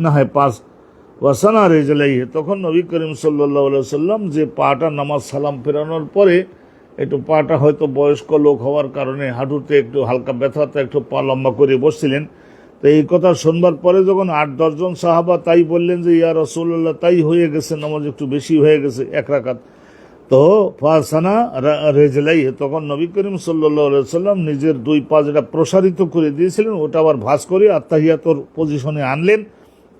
না হয় 5 ওয়াসানা রেজলাইহি, তখন নবী করিম সাল্লাল্লাহু আলাইহি সাল্লাম যে পাটা নামাজ সালাম ফেরানোর পরে একটু পাটা হয়তো বয়স্ক লোক হওয়ার কারণে হাঁটুতে একটু হালকা ব্যথাতে একটু পা লম্বা করে বসছিলেন। তো এই কথা শুনবার পরে যখন 8-10 জন সাহাবা তাই বললেন যে ইয়া রাসূলুল্লাহ, তাই হয়ে গেছে, নামাজ একটু বেশি হয়ে গেছে 1 রাকাত। তো ফাসানা রেজলাই, তখন নবী করিম সাল্লাল্লাহু আলাইহি সাল্লাম নিজের 2 পা যেটা প্রসারিত করে দিয়েছিলেন ওটা আবার ভাঁজ করে আত্তাহিয়াতুর পজিশনে আনলেন।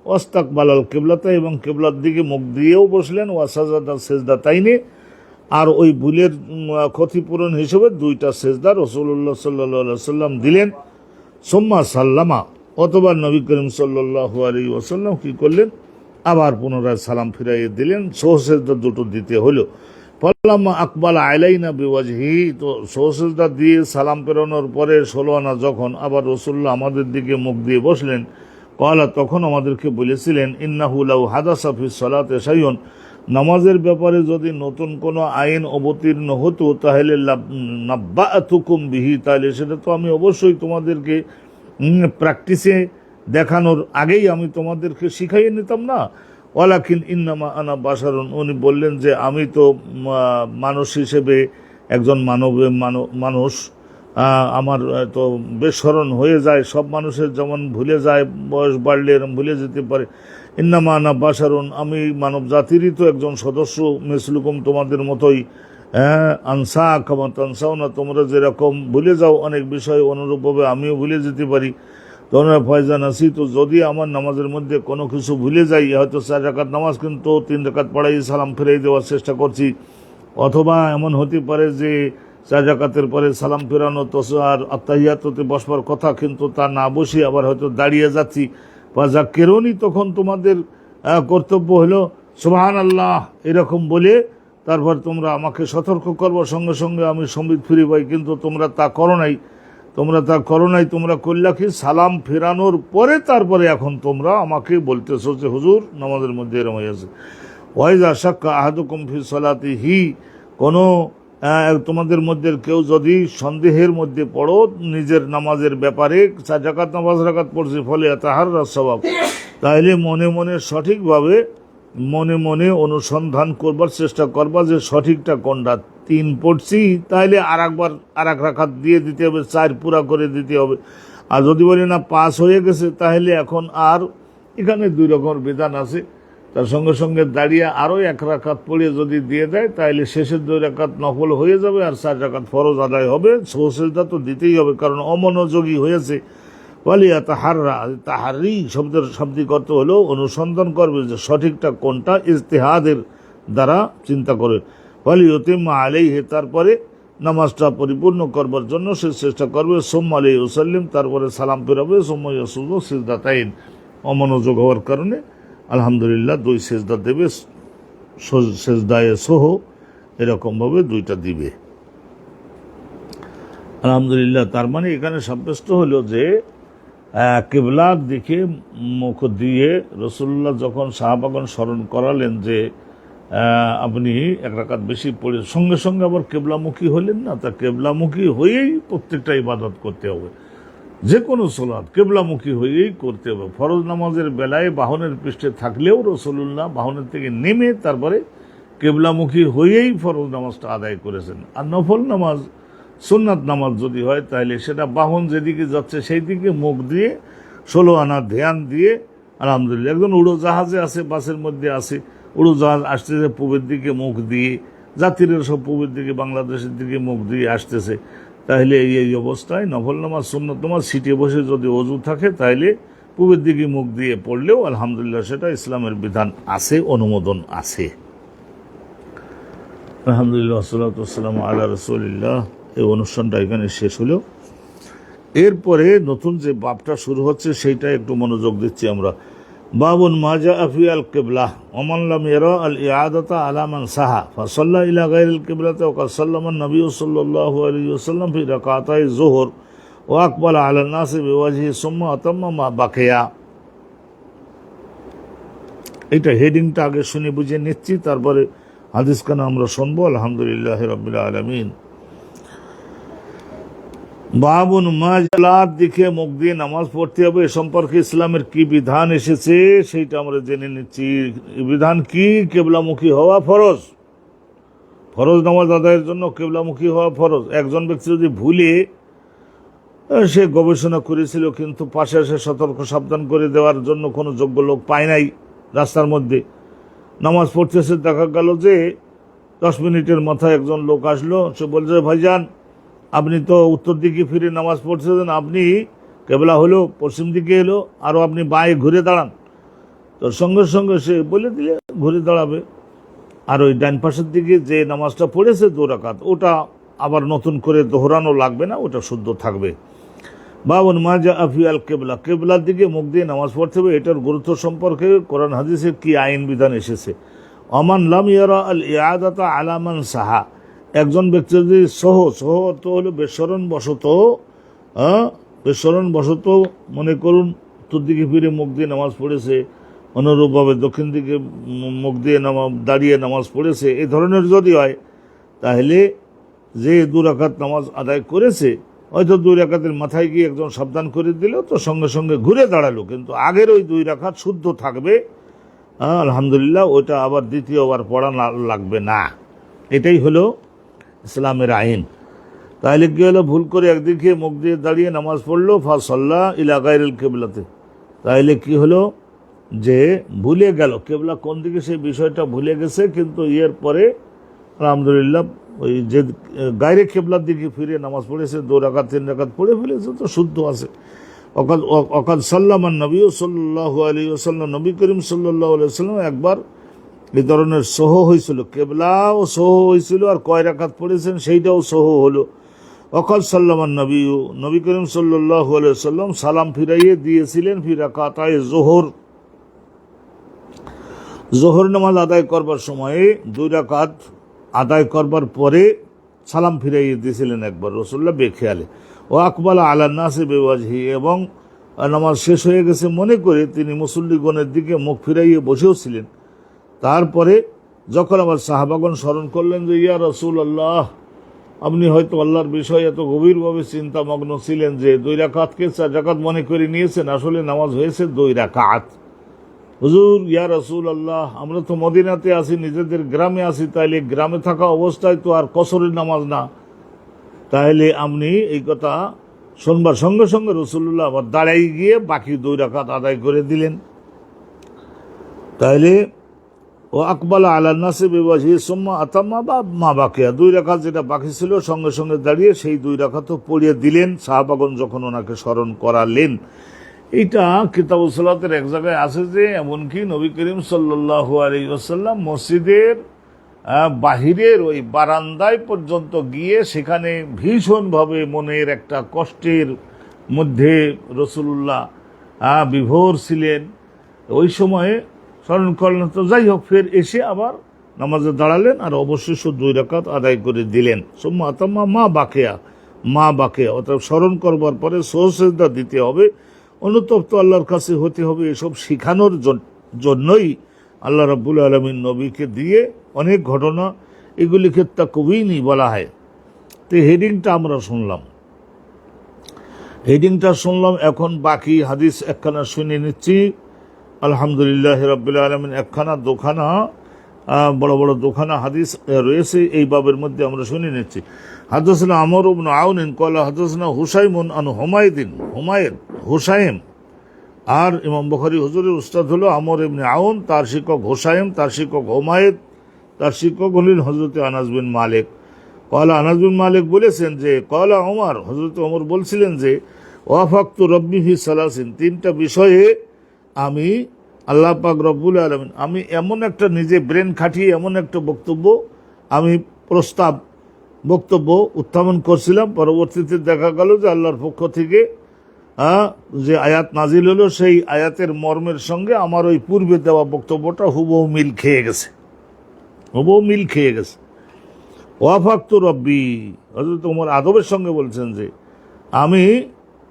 ওয়াস্তাকবালাল কিবলাতা, এবং কিবলার দিকে মুখ দিয়েও বসলেন। ওয়াসাজাদা সিজদাতাইনি, আর ওই ভুলের ক্ষতিপূরণ হিসেবে 2টা সিজদা রাসূলুল্লাহ সাল্লাল্লাহু আলাইহি সাল্লাম দিলেন। সুম্মা সাল্লামা, অথবা নবী করিম সাল্লাল্লাহু আলাইহি ওয়াসাল্লাম কি করলেন, আবার পুনরায় সালাম ফিরাইয়ে দিলেন। সহসেজদা 2টো দিতে হলো। ফাল্লামা আকবাল আলাইনা বিওয়াজহি, তো সহসেজদা দিয়ে সালাম ফেরানোর পরে 16 আনা যখন আবার রাসূলুল্লাহ আমাদের দিকে মুখ দিয়ে বসলেন, ক্বালা, তখন আমাদেরকে বলেছিলেন, ইন্নাহু লাউ হাদাসা ফিস সালাতে শাইউন, নামাজের ব্যাপারে যদি নতুন কোনো আইন অবতীর্ণ হতো তাহলে নাব্বাতুকুম বিহি, তাহলে সেটা তো আমি অবশ্যই তোমাদেরকে প্র্যাকটিসে দেখানোর আগেই আমি তোমাদেরকে শিখাইয়ে নিতাম না। ওয়ালাকিন ইন্নামা আনা বাশারুন, উনি বললেন যে আমি তো মানুষ হিসেবে একজন মানুষ, আমার তো বেস্মরণ হয়ে যায়, সব মানুষের যেমন ভুলে যায়, বয়স বাড়লে এরম ভুলে যেতে পারে। ইন্নামা আনা বাশারুন, আমি মানব জাতিরই তো একজন সদস্য, মিসলুকুম, তোমাদের মতোই। আনসা কামা তানসাউনা, তোমরা যেরকম ভুলে যাও অনেক বিষয়, অনুরূপভাবে আমিও ভুলে যেতে পারি। তোমরা ফয়জা নাসি, তো যদি আমার নামাজের মধ্যে কোনো কিছু ভুলে যাই, হয়তো 4 রাকাত নামাজ কিন্তু 3 রাকাত পড়াই সালাম ফিরাই দেওয়ার চেষ্টা করছি, অথবা এমন হতে পারে যে 4 রাকাতের পরে সালাম ফেরানো তো আর আত্তাহিয়াতুতে বসবার কথা, কিন্তু তা না বসে আবার হয়তো দাঁড়িয়ে যাচ্ছি। ফাযাক্কিরুনি, তখন তোমাদের কর্তব্য হলো সুবহানাল্লাহ এরকম বলে তারপর তোমরা আমাকে সতর্ক করবো, সঙ্গে সঙ্গে আমি সম্বিত ফিরে পাই। কিন্তু তোমরা তা করো নাই। তোমরা করলা কি, সালাম ফেরানোর পরে তারপরে এখন তোমরা আমাকে বলতেছো যে হুজুর নামাজের মধ্যে এরম হয়ে আছে। ওয়াইজা শাক্কা আহাদুকুম ফি সালাতিহি, কোনো তোমাদের মধ্যে কেউ যদি সন্দেহের মধ্যে পড়ো নিজের নামাজের ব্যাপারে, 4 রাকাত নামাজ রাকাত পড়ছে ফলে তাহাররা সওয়াব, তাহলে মনে মনে সঠিকভাবে মনে অনুসন্ধান করবার চেষ্টা করবা যে সঠিকটা কোনটা। 3 পড়ছি তাহলে আর এক রাকাত দিয়ে দিতে হবে, 4 পুরা করে দিতে হবে। আর যদি বলি না 5 হয়ে গেছে, তাহলে এখন আর এখানে 2 রকমের বিধান আছে। তার সঙ্গে সঙ্গে দাঁড়িয়ে আরও 1 রাকাত পড়ে যদি দিয়ে দেয়, তাহলে শেষের 2 রাকাত নফল হয়ে যাবে আর 4 রাকাত ফরজ আদায় হবে। সহসেজদা তো দিতেই হবে, কারণ অমনোযোগী হয়েছে। ওয়ালিয়া তাহারি শব্দের শাব্দিক অর্থ হলো অনুসন্ধান করবে যে সঠিকটা কোনটা, ইজতিহাদের দ্বারা চিন্তা করে। ওয়ালিউতিম্মা আলাইহি, তারপরে নামাজটা পরিপূর্ণ করবার জন্য সে চেষ্টা করবে। সুম্মা লিউসাল্লিম, তারপরে সালাম ফেরাবে। সুম্মা ইয়াসুজু সিজদাতাইন, অমনোযোগ হওয়ার কারণে আলহামদুলিল্লাহ 2 সেজদা দেবে, সেজদায়ে সহ এরকমভাবে 2টা দিবে আলহামদুলিল্লাহ। তার মানে এখানে সাব্যস্ত হলো যে কিবলার দিকে মুখ দিয়ে রাসূলুল্লাহ যখন সাহাবাগণ স্মরণ করালেন যে আপনি 1 রাকাত বেশি পড়ে, সঙ্গে সঙ্গে আবার কেবলামুখী হলেন না। তা কেবলামুখী হয়েই প্রত্যেকটা ইবাদত করতে হবে, যে কোনো সালাত কেবলামুখী হয়েই করতে হবে। ফরজ নামাজের বেলায় বাহনের পৃষ্ঠে থাকলেও রাসূলুল্লাহ বাহনের থেকে নেমে তারপরে কেবলামুখী হয়েই ফরজ নামাজটা আদায় করেছেন। আর নফল নামাজ, সুন্নাত নামাজ যদি হয়, তাহলে সেটা বাহন যেদিকে যাচ্ছে সেই দিকে মুখ দিয়ে 16 আনা ধ্যান দিয়ে আলহামদুলিল্লাহ। একজন উড়োজাহাজে আছে, বাসের মধ্যে আছে, উড়োজাহাজ আসতেছে পূবের দিকে মুখ দিয়ে, যাত্রীরা সব পূবের দিকে বাংলাদেশের দিকে মুখ দিয়ে আসতেছে, তাহলে এই অবস্থায় নফল নামাজ সুন্নাত নামাজ সিটে বসে যদি ওযু থাকে, তাহলে পূবের দিকে মুখ দিয়ে পড়লেও আলহামদুলিল্লাহ সেটা ইসলামের বিধান আছে, অনুমোদন আছে। আলহামদুলিল্লাহ, সাল্লাতু ওয়াসসালামু আলা রাসূলিল্লাহ। এই অনুষ্ঠানটা এখানে শেষ হলো। এরপরে নতুন যে বাবটা শুরু হচ্ছে সেইটা একটু মনোযোগ দিচ্ছি আমরা। বাবুন মা জাআ ফি আল কিবলা ওয়া মান লাম ইয়ারা আল ইআদাতা আলা মান সাহা ফাসাল্লা ইলা গায়রিল কিবলাতি ওয়া ক্বাদ সাল্লামা নবী সাল্লাল্লাহু আলাইহি ওয়াসাল্লাম ফি রাকাতাই যুহর ওয়া আকবালা আলা নাস বিওয়াজহি সুম্মা আতাম্মা মা বাকিয়া। এটা হেডিংটা আগে শুনে বুঝে নিচ্ছি, তারপরে হাদিসখানা আমরা শুনবো। আলহামদুলিল্লাহি রাব্বিল আলামিন। বাবুন মাজালার দিকে মুখ দিয়ে নামাজ পড়তে হবে এ সম্পর্কে ইসলামের কি বিধান এসেছে সেইটা আমরা জেনে নিচ্ছি। বিধান কি? কেবলামুখী হওয়া ফরজ। ফরজ নামাজ আদায়ের জন্য কেবলামুখী হওয়া ফরজ। একজন ব্যক্তি যদি ভুলে সে গবেষণা করেছিল কিন্তু পাশে এসে সতর্ক সাবধান করে দেওয়ার জন্য কোনো যোগ্য লোক পায় নাই, রাস্তার মধ্যে নামাজ পড়তেছে, দেখা গেল যে 10 মিনিটের মাথায় একজন লোক আসলো, সে বলছে ভাইজান আপনি তো উত্তর দিকে ফিরে নামাজ পড়তেছেন, আপনি কেবলা হলো পশ্চিম দিকে এলো, আরও আপনি বাঁয়ে ঘুরে দাঁড়ান। তো সঙ্গে সঙ্গে সে বলে দিলে ঘুরে দাঁড়াবে, আর ওই ডান পাশের দিকে যে নামাজটা পড়েছে 2 রাকাত ওটা আবার নতুন করে দোহরানো লাগবে না, ওটা শুদ্ধ থাকবে। বাবুন মাজা আফিয়াল কেবলা, কেবলার দিকে মুখ দিয়ে নামাজ পড়তে হবে, এটার গুরুত্ব সম্পর্কে কোরআন হাদিসের কি আইন বিধান এসেছে। অমান লাম ইয়ারা আল ইয়াদাতা আলামান সাহা, একজন ব্যক্তি যদি সহ তো হলো বেসরণ বশত মনে করুন উত্তর দিকে ফিরে মুখ দিয়ে নামাজ পড়েছে, অনুরূপভাবে দক্ষিণ দিকে মুখ দিয়ে দাঁড়িয়ে নামাজ পড়েছে, এই ধরনের যদি হয় তাহলে যে 2 রাকাত নামাজ আদায় করেছে, হয়তো 2 রাকাতের মাথায় গিয়ে একজন সাবধান করে দিল তো সঙ্গে সঙ্গে ঘুরে দাঁড়ালো, কিন্তু আগের ওই 2 রাকাত শুদ্ধ থাকবে, আলহামদুলিল্লাহ, ওইটা আবার দ্বিতীয়বার পড়া লাগবে না। এটাই হলো ইসলামের আইন। তাহলে কি হলো, ভুল করে একদিকে মুখ দিয়ে দাঁড়িয়ে নামাজ পড়লো, ফাসাল্লা ইলা গায়রিল কিবলাতে, তাহলে কি হলো যে ভুলে গেল কেবলা কোন দিকে, সেই বিষয়টা ভুলে গেছে, কিন্তু এর পরে আলহামদুলিল্লাহ ওই যে গায়রে কেবলার দিকে ফিরে নামাজ পড়েছে, 2 রাকাত 3 রাকাত পড়ে ফেলেছে, তো শুদ্ধ আছে। অকাদ সাল্লামান নবী সাল্লাল্লাহু আলাইহি ওয়াসাল্লাম, নবী করিম সাল্লাল্লাহু আলাইহি ওয়াসাল্লাম একবার এই ধরনের সহ হয়েছিল, কেবলাও সহ হয়েছিল, আর কয় রাকাত পড়েছেন সেইটাও সহ হলো। অকাদ সাল্লামান নবী, নবী করিম সাল্লাল্লাহু আলাইহি ওয়াসাল্লাম সালাম ফিরাইয়ে দিয়েছিলেন ফি রাকাতায়ে জোহর নামাজ আদায় করবার সময়ে 2 রাকাত আদায় করবার পরে সালাম ফিরাইয়ে দিয়েছিলেন একবার রাসূলুল্লাহ বেখেয়ালে। ও আকবালা আলা নাসি বিওয়াজহি, এবং নামাজ শেষ হয়ে গেছে মনে করে তিনি মুসল্লিগণের দিকে মুখ ফিরাইয়ে বসেও ছিলেন। তারপরে যখন আবার সাহাবাগণ স্মরণ করলেন যে ইয়া রাসূলুল্লাহ, আপনি হয়তো আল্লাহর বিষয়ে এত গভীরভাবে চিন্তামগ্ন ছিলেন যে 2 রাকাতকে 4 রাকাত মনে করে নিয়েছেন, আসলে নামাজ হয়েছে 2 রাকাত। হুজুর ইয়া রাসূলুল্লাহ, আমরা তো মদিনাতে আছি, নিজেদের গ্রামে আছি, তাইলে গ্রামে থাকা অবস্থায় তো আর কসরের নামাজ না, তাহলে আপনি এই কথা শুনবার সঙ্গে সঙ্গে রাসূলুল্লাহ আবার দাঁড়াই গিয়ে বাকি 2 রাকাত আদায় করে দিলেন। তাহলে ও আকবালা আলা নাসি বিওয়াজহি সুম্মা আতাম্মা মা বাকিয়া, 2 রাকাত যেটা বাকি ছিল সঙ্গে সঙ্গে দাঁড়িয়ে সেই 2 রাকাতও পড়িয়ে দিলেন সাহাবাগণ যখন ওনাকে স্মরণ করালেন। এইটা কিতাবুস সালাতের এক জায়গায় আছে যে এমনকি নবী করিম সাল্লাল্লাহু আলাইহি ওয়াসাল্লাম মসজিদের বাহিরের ওই বারান্দায় পর্যন্ত গিয়ে সেখানে ভীষণভাবে মনের একটা কষ্টের মধ্যে রাসূলুল্লাহ বিভোর ছিলেন, ওই সময়ে স্মরণ করলেন। তো যাই হোক, ফের এসে আবার নামাজে দাঁড়ালেন আর অবশেষ 2 রাকাত আদায় করে দিলেন। সুম্মা আতাম্মা মা বাকিয়া, অর্থাৎ স্মরণ করবার পরে সুজদা দিতে হবে, অনুতপ্ত আল্লাহর কাছে হতে হবে। এসব শিখানোর জন্যই আল্লাহ রাব্বুল আলামিন নবীকে দিয়ে অনেক ঘটনা, এগুলিকে তাকওয়িনি বলা হয়। তো হেডিংটা আমরা শুনলাম, এখন বাকি হাদিস একখানা শুনে নিচ্ছি। আলহামদুলিল্লাহ রাব্বিল আলামিন, একখানা দুখানা বড় বড় দুখানা হাদিস রয়েছে এই বাবের মধ্যে, আমরা শুনে নিচ্ছি। হাদাসনা আমর ইবনে আউন ক্বালা হাদাসনা হুসাইমুন আন হুসাইম, আর ইমাম বুখারী হুজুরের উস্তাদ হলো আমর ইবনে আউন, তার শিক্ষক হুসাইম, তার শিক্ষক হুমায়দ, তার শিক্ষক হলেন হযরত আনাস বিন মালিক। ক্বালা আনাস বিন মালিক বলেছেন যে ক্বালা ওমর, হযরত ওমর বলছিলেন যে ওয়াফাকতু রব্বি ফি সালাসিন, 3টা বিষয়ে আমি আল্লাহ পাক রব্বুল আলামিন, আমি এমন একটা নিজে ব্রেন খাটিয়ে এমন একটা বক্তব্য উত্থাপন করছিলাম, পরবর্তীতে দেখা গেল যে আল্লাহর পক্ষ থেকে যে আয়াত নাজিল হলো সেই আয়াতের মর্মের সঙ্গে আমার ওই পূর্বে দেওয়া বক্তব্যটা হুবহু মিল খেয়ে গেছে। ওয়াফাকতু রব্বি, হযরত ওমর আদবের সঙ্গে বলছেন যে আমি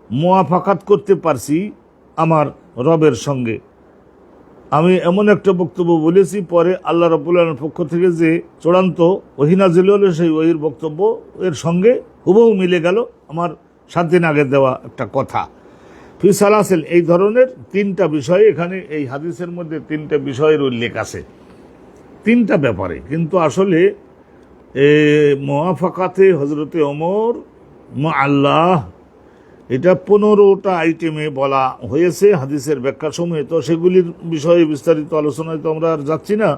মুওয়াফাকাত করতে পারছি আমার রবের সঙ্গে, আমি এমন একটা বক্তব্য বলেছি, পরে আল্লাহ রাব্বুল আলামিনের পক্ষ থেকে যে চূড়ান্ত ওহী নাজিল হলো সেই ওহীর বক্তব্য এর সঙ্গে হুবহু মিলে গেল, আমার 7 দিন আগে দেওয়া একটা কথা। ফি সালাসিল, এই ধরনের 3টা বিষয় এখানে এই হাদিসের মধ্যে 3টা বিষয়ের উল্লেখ আছে, 3টা ব্যাপারে। কিন্তু আসলে মুওয়াফাকাতে হযরতে ওমর মা আল্লাহ, এটা 15টা আইটেমে বলা হয়েছে হাদিসের ব্যাখ্যা সময়ে। তো সেগুলির বিষয়ে বিস্তারিত আলোচনায় তো আমরা আর যাচ্ছি না।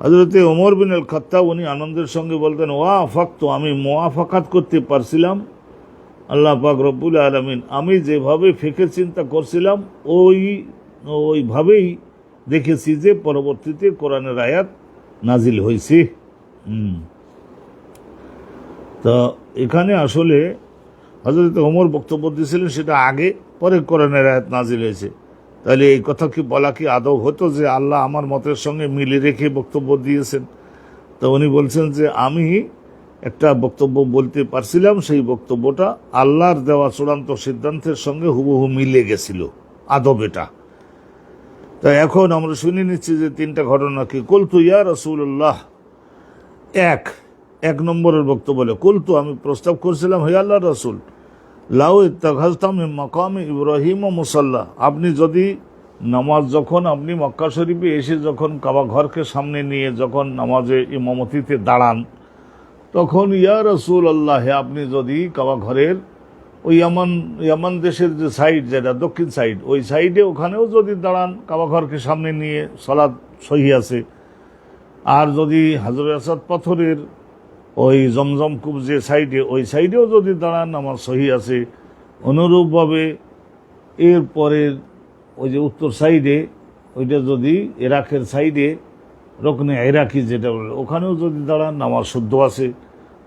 হযরতে ওমর বিন আল খাত্তাব উনি আনন্দের সঙ্গে বলতেন, ওয়াফাকতু, আমি মুওয়াফাকাত করতে পারছিলাম আল্লাহ পাক রব্বুল আলামিন, আমি যেভাবে ফিকে চিন্তা করছিলাম ওইভাবেই দেখেছি যে পরবর্তীতে কোরআনের আয়াত নাজিল হয়েছে। তো এখানে আসলে হযরত ওমর বক্তব্য দিয়েছিলেন সেটা আগে, পরে কোরআনের আয়াত নাজিল হয়েছে। তাহলে এই কথা কি বলা কি আদৌ হতো যে আল্লাহ আমার মতের সঙ্গে মিলে রেখে বক্তব্য দিয়েছেন? তো উনি বলছেন যে আমি একটা বক্তব্য বলতে পারছিলাম, সেই বক্তব্যটা আল্লাহর দেওয়া চূড়ান্ত সিদ্ধান্তের সঙ্গে হুবহু মিলে গেছিল, আদব এটা। তা এখন আমরা শুনে নিচ্ছি যে 3টা ঘটনা কি। কুলতু ইয়া রাসূলুল্লাহ, এক নম্বরের বক্তব্য বলে, কুলতু, আমি প্রস্তাব করছিলাম, হে আল্লাহর রাসূল, লাউ ইত্তাখাযতাম মিন মাকামি ইব্রাহিম মুসাল্লা, আপনি যদি নামাজ, যখন আপনি মক্কা শরীফে এসে যখন কাবা ঘরকে সামনে নিয়ে যখন নামাজে ইমামতিতে দাঁড়ান, তখন ইয়া রাসূলুল্লাহ, আপনি যদি কাবা ঘরের ওই ইয়ামান দেশের যে সাইড, যেটা দক্ষিণ সাইড, ওই সাইডে ওখানেও যদি দাঁড়ান, কাবা ঘরকে সামনে নিয়ে, সালাত সহি আছে। আর যদি হাজরে আসাদ পাথরের ওই জমজম কূপ যে সাইডে, ওই সাইডেও যদি দাঁড়ান, আমার সহি আছে। অনুরূপভাবে এরপরের ওই যে উত্তর সাইডে, ওইটা যদি ইরাকের সাইডে রকনে ইরাকি যেটা বলে, ওখানেও যদি দাঁড়ান, নামাজ শুদ্ধ আছে।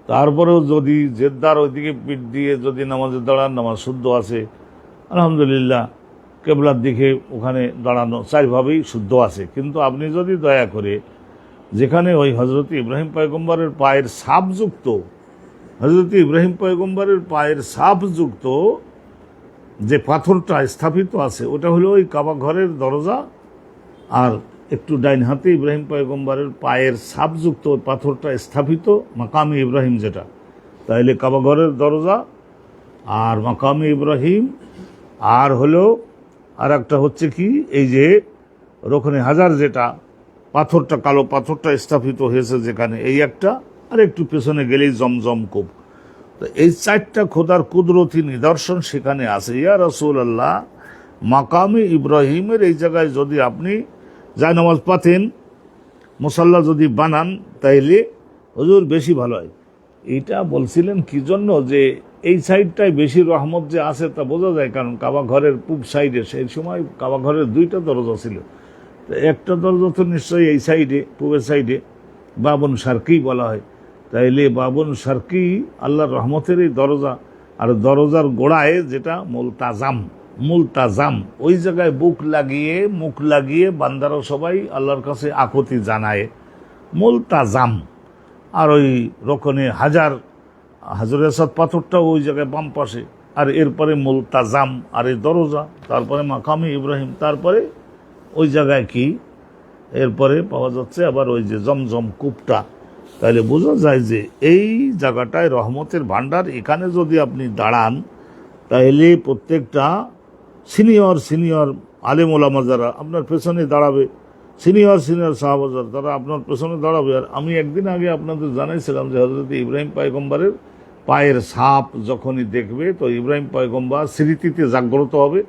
তারপরেও যদি জেদ্দার ওইদিকে পিঠ দিয়ে যদি নামাজে দাঁড়ান, নামাজ শুদ্ধ আছে আলহামদুলিল্লাহ। কেবলার দিকে ওখানে দাঁড়ানো, 4ভাবেই শুদ্ধ আছে। কিন্তু আপনি যদি দয়া করে যেখানে ওই হযরত ইব্রাহিম পয়গম্বরের পায়ের ছাপযুক্ত, হযরত ইব্রাহিম পয়গম্বরের পায়ের ছাপযুক্ত যে পাথরটা স্থাপিত আছে, ওটা হলো ওই কাবা ঘরের দরজা, আর একটু ডাইন হাতে ইব্রাহিম পয়গম্বরের পায়ের ছাপযুক্ত পাথরটা স্থাপিত মাকামে ইব্রাহিম যেটা, তাইলে কাবা ঘরের দরজা আর মাকামে ইব্রাহিম, আর হলো আর একটা হচ্ছে কি, এই যে রোকনে হাজার যেটা পাথরটা, কালো পাথরটা স্থাপিত হয়েছে যেখানে, এই একটা, আর একটু পেছনে গেলেই জমজম কূপ। তো এই 4টা খোদার কুদরতি নিদর্শন সেখানে আছে। ইয়া রাসূলুল্লাহ, মাকামে ইব্রাহিমের এই জায়গায় যদি আপনি যায় নামাজ পাতেন, মুসাল্লা যদি বানান, তাইলে হুজুর বেশি ভালো হয়। এইটা বলছিলেন কি জন্য, যে এই সাইডটায় বেশি রহমত যে আছে তা বোঝা যায়, কারণ কাবা ঘরের পূব সাইডে সেই সময় কাবা ঘরের 2টা দরজা ছিল। তো একটা দরজা তো নিশ্চয়ই এই সাইডে, পূবের সাইডে, বাবুন শারকি বলা হয়। তাইলে বাবুন শারকি আল্লাহর রহমতের এই দরজা, আর দরজার গোড়ায় যেটা মুলতাজাম, ওই জায়গায় মুখ লাগিয়ে বান্দারা সবাই আল্লাহর কাছে আকুতি জানায়, মুলতাজাম। আর ওই রকনে হাজরে আসাদ পাথরটা ওই জায়গায় বাম পাশে, আর এরপরে মুলতাজাম, আর এই দরজা, তারপরে মাকামে ইব্রাহিম, তারপরে ওই জায়গায় কি এরপরে পাওয়া যাচ্ছে আবার ওই যে জমজম কূপটা। তাহলে বোঝা যায় যে এই জায়গাটায় রহমতের ভান্ডার। এখানে যদি আপনি দাঁড়ান, তাহলে প্রত্যেকটা সিনিয়র আলেম ওলামা যারা আপনার পেছনে দাঁড়াবে, সিনিয়র সাহাবা যারা, তারা আপনার পেছনে দাঁড়াবে। আর আমি একদিন আগে আপনাদের জানাইছিলাম যে হযরত ইব্রাহিম পয়গম্বরের পায়ের ছাপ যখনই দেখবে, তো ইব্রাহিম পয়গম্বর স্মৃতিতে জাগ্রত হবে,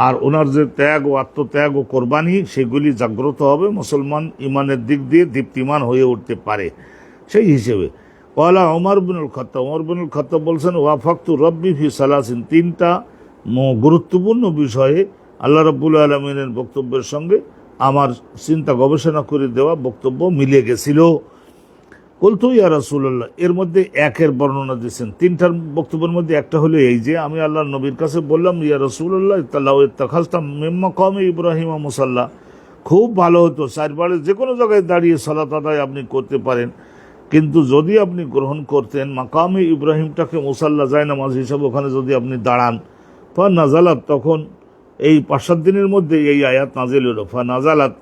আর ওনার যে ত্যাগ ও আত্মত্যাগ ও কোরবানি, সেগুলি জাগ্রত হবে, মুসলমান ইমানের দিক দিয়ে দীপ্তিমান হয়ে উঠতে পারে। সেই হিসেবে ওয়ালা ওমর বিনুল খাত্তাব বলছেন, ওয়াফাকতু রব্বি ফি সালাসিন, 3টা গুরুত্বপূর্ণ বিষয়ে আল্লাহ রাব্বুল আলামিনের বক্তব্যের সঙ্গে আমার চিন্তা গবেষণা করে দেওয়া বক্তব্য মিলে গেছিল। কুলতু ইয়া রাসূলুল্লাহ, এর মধ্যে 1-এর বর্ণনা দিয়েছেন। 3টার বক্তব্যের মধ্যে একটা হলো এই যে আমি আল্লাহর নবীর কাছে বললাম, ইয়া রাসূলুল্লাহ, লাউ ইত্তাখাযতাম মিন মাকামি ইব্রাহিম মুসাল্লা, খুব ভালো হতো 4 বারে যে কোনো জায়গায় দাঁড়িয়ে সালাত আদায় আপনি করতে পারেন, কিন্তু যদি আপনি গ্রহণ করতেন মাকামে ইব্রাহিমটাকে মুসাল্লা, যায় নামাজ হিসাবে ওখানে যদি আপনি দাঁড়ান, ফা নাজালাত, তখন এই 5-7 দিনের মধ্যে এই আয়াত নাজিল হলো। ফা নাজালাত,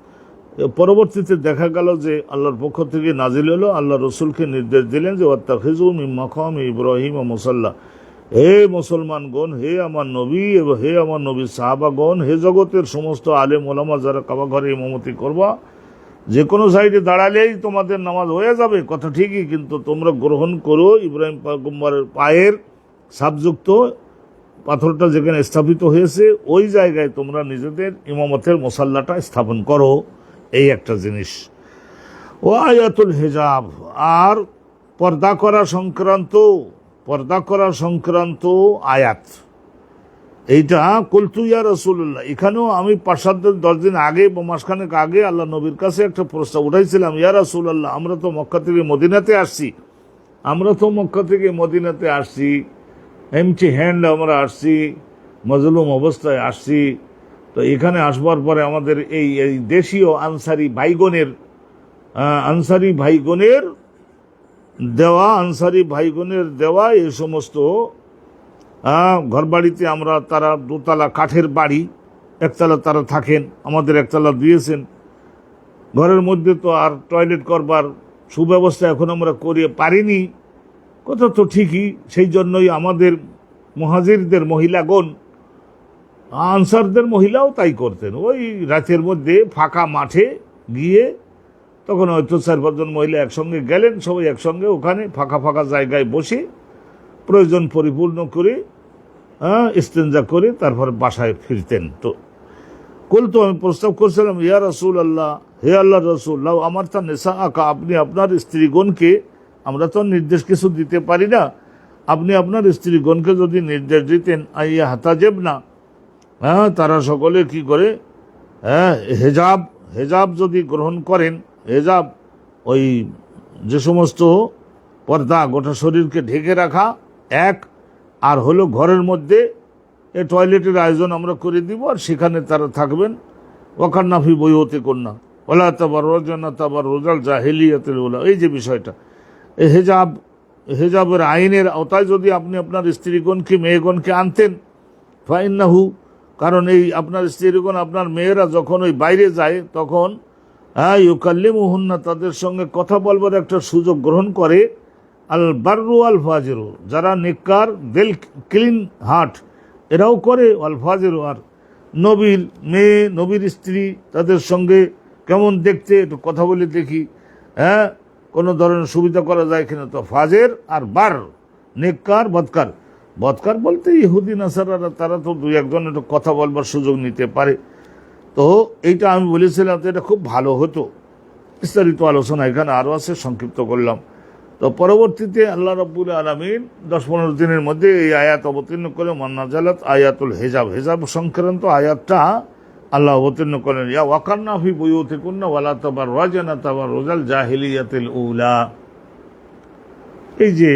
পরবর্তীতে দেখা গেল যে আল্লাহর পক্ষ থেকে নাজিল হলো, আল্লাহ রসুলকে নির্দেশ দিলেন যে ওয়াত্তাখিযু মিন মাকামি ইব্রাহিম মুসাল্লা, হে মুসলমানগণ, হে আমার নবী এবং হে আমার নবীর সাহাবাগণ, হে জগতের সমস্ত আলেম ওলামা যারা কাবা ঘরে ইমামতি করবা, যে কোনো সাইডে দাঁড়ালেই তোমাদের নামাজ হয়ে যাবে, কথা ঠিকই, কিন্তু তোমরা গ্রহণ করো ইব্রাহিম পয়গম্বরের পায়ের সাবযুক্ত পাথরটা যেখানে স্থাপিত হয়েছে ওই জায়গায় তোমরা নিজেদের ইমামতের মুসাল্লাটা স্থাপন করো। এই একটা জিনিস। ও আয়াতুল হিজাব, আর পর্দা করা সংক্রান্ত আয়াত, এইটা কুলতু ইয়া রাসূলুল্লাহ। এখানেও আমি 5-10 দিন আগে বা মাসখানেক আগে আল্লাহ নবীর কাছে একটা প্রস্তাব উঠাইছিলাম, ইয়া রাসূলুল্লাহ, আমরা তো মক্কা থেকে মদিনাতে আসছি, এমটি হ্যান্ড আমরা আসছি, মজলুম অবস্থায় আসছি। তো এখানে আসবার পরে আমাদের এই দেশীয় আনসারি ভাইগণের দেওয়া এই সমস্ত ঘরবাড়িতে আমরা, তারা দোতলা কাঠের বাড়ি, একতলা তারা থাকেন, আমাদের একতলা দিয়েছেন। ঘরের মধ্যে তো আর টয়লেট করবার সুব্যবস্থা এখন আমরা করিয়ে পারিনি, কথা তো ঠিকই। সেই জন্যই আমাদের মুহাজিরদের মহিলাগণ, আনসারদের মহিলাও তাই করতেন, ওই রাতের মধ্যে ফাঁকা মাঠে গিয়ে, তখন হয়তো 4-5 মহিলা একসঙ্গে গেলেন, সবাই একসঙ্গে ওখানে ফাঁকা জায়গায় বসে প্রয়োজন পরিপূর্ণ করে ইস্তেঞ্জা করে তারপর বাসায় ফিরতেন। তো আমি প্রস্তাব করছিলাম, ইয়া রাসূলুল্লাহ, হে আল্লাহ রাসূল, লাউ আমারতা নিসাআকা, আপনি আপনার স্ত্রীগণকে, আমরা তো নির্দেশ কিছু দিতে পারি না, আপনি আপনার স্ত্রীগণকে যদি নির্দেশ দিতেন, আইয়া হাতাজেবনা, তারা সকলে কি করে, হেজাব যদি গ্রহণ করেন, হেজাব ওই যে সমস্ত পর্দা গোটা শরীরকে ঢেকে রাখা এক, আর হলো ঘরের মধ্যে টয়লেটের আয়োজন আমরা করে দিব, আর সেখানে তারা থাকবেন। ওয়াকান্নাফি বইহতে কন্যা ওলা তাবাররুজাল জাহিলিয়াতিল উলা, এই যে বিষয়টা, এই হেজাবের আইনের আওতায় যদি আপনি আপনার স্ত্রীগণকে, মেয়েগণকে আনতেন, ফাইন্নাহু, কারণ এই আপনার স্ত্রীগণ, আপনার মেয়েরা যখন ওই বাইরে যায় তখন ইউকাল্লিমুহুন্না, তাদের সঙ্গে কথা বলবার একটা সুযোগ গ্রহণ করে, আল বাররু আল ফাজিরু, যারা নেককার, দিল ক্লিন হার্ট, এরাও করে, আল ফাজিরু, আর নবীর মেয়ে, নবীর স্ত্রী, তাদের সঙ্গে কেমন দেখতে একটু কথা বলে দেখি, কোনো ধরনের সুবিধা করা যায় কিনা। তো ফাজের আর বার, নেককার, বদকার বলতে ইহুদি নাসারারা, তারা তো 2-1 একটু কথা বলবার সুযোগ নিতে পারে। তো এইটা আমি বলেছিলাম, তো এটা খুব ভালো হতো। বিস্তারিত আলোচনা এখানে আরও আছে, সংক্ষিপ্ত করলাম। তো পরবর্তীতে আল্লাহ রাব্বুল আলামিন 10-15 দিনের মধ্যে এই আয়াত অবতীর্ণ করে, মান্নাজালাত আয়াতুল হেজাব সংক্রান্ত আয়াতটা আল্লাহ অবতীর্ণ করেন, ইয়া ওয়াকান্না ফি বুয়ুতিকুন্না ওয়ালা তাবাররাজনা তাবাররুজাল জাহিলিয়াতিল উলা। এই যে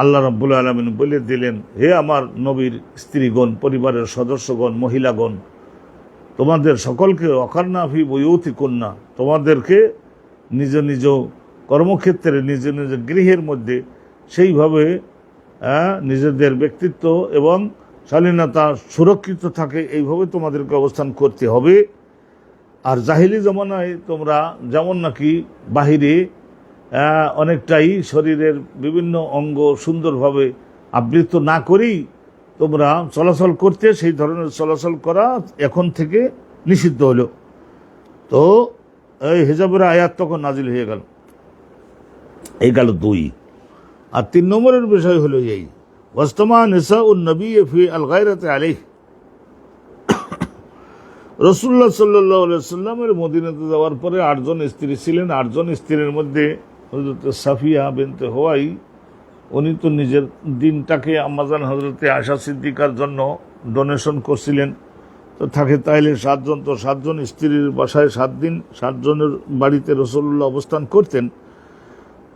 আল্লাহ রাব্বুল আলামিন বলে দিলেন, হে আমার নবীর স্ত্রীগণ, পরিবারের সদস্যগণ, মহিলাগণ, তোমাদের সকলকে ওয়াকান্না ফি বুয়ুতিকুন্না, তোমাদেরকে নিজ নিজ কর্মক্ষেত্রে, নিজ নিজ গৃহের মধ্যে সেইভাবে নিজেদের ব্যক্তিত্ব এবং শালীনতা সুরক্ষিত থাকে, এইভাবে তোমাদেরকে অবস্থান করতে হবে। আর জাহিলি জমানায় তোমরা যেমন নাকি বাহিরে অনেকটাই শরীরের বিভিন্ন অঙ্গ সুন্দরভাবে আবৃত না করেই তোমরা চলাচল করতে, সেই ধরনের চলাচল করা এখন থেকে নিষিদ্ধ হলো। তো এই হিজাবের আয়াত তখন নাজিল হয়ে গেল। এই গেল 2। আর 3 নম্বরের বিষয় হলো এই, ওয়াজতামা নিসাউন নবী ফি আল গায়রাতি আলাইহি, রাসূলুল্লাহ সাল্লাল্লাহু আলাইহি ওয়াসাল্লামের মদিনাতে যাওয়ার পরে 8 জন স্ত্রী ছিলেন। 8 জন স্ত্রীর মধ্যে হযরত সাফিয়া বিনতে হুয়াই, উনি তো নিজের দিনটাকে আম্মাজান হযরতে আয়েশা সিদ্দিকার জন্য ডোনেশন করছিলেন। তো থাকে তাইলে 7 জন, তো 7 জন স্ত্রীর বাসায় 7 দিন 7 জনের বাড়িতে রাসূলুল্লাহ অবস্থান করতেন।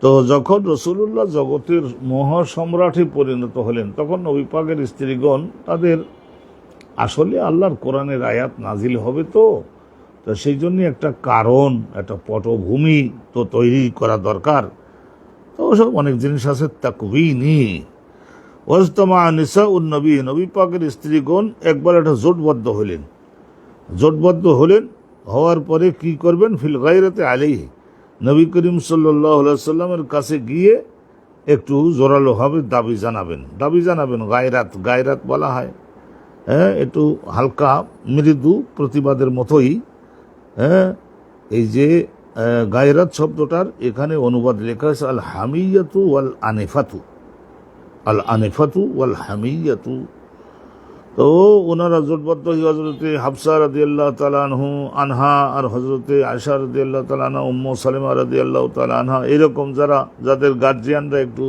তো যখন রাসূলুল্লাহ জগতের মহাসম্রাটে পরিণত হলেন, তখন নবী পাকের স্ত্রীগণ তাদের আসলে আল্লাহর কোরআনের আয়াত নাজিল হবে, তো সেই জন্য একটা কারণ, একটা পটভূমি তো তৈরি করা দরকার। তো ওসব অনেক জিনিস আছে, তাকওয়িনি। ওয়াজতামা নিসাউন নবী, নবী পাকের স্ত্রীগণ একবার একটা জোটবদ্ধ হলেন। হওয়ার পরে কি করবেন, ফিল গায়রাতি আলাইহি, নবী করিম সাল্লাল্লাহু আলাইহি সাল্লামের কাছে গিয়ে একটু জোরালোভাবে দাবি জানাবেন। গায়রাত বলা হয়, হ্যাঁ, একটু হালকা মৃদু প্রতিবাদের মতোই। হ্যাঁ, এই যে গায়রাত শব্দটার এখানে অনুবাদ লেখা হয়েছে আল হামিয়াতু ওয়াল হামিয়াতু। তো ওনারা জোটবদ্ধ হজরতে হাফসা রাদিয়াল্লাহু তাআলা আনহা আর হজরতে আয়েশা রাদিয়াল্লাহু তাআলা আনহা, উম্মু সালেমা রাদিয়াল্লাহু তাআলা আনহা, এরকম যাদের গার্জিয়ানরা একটু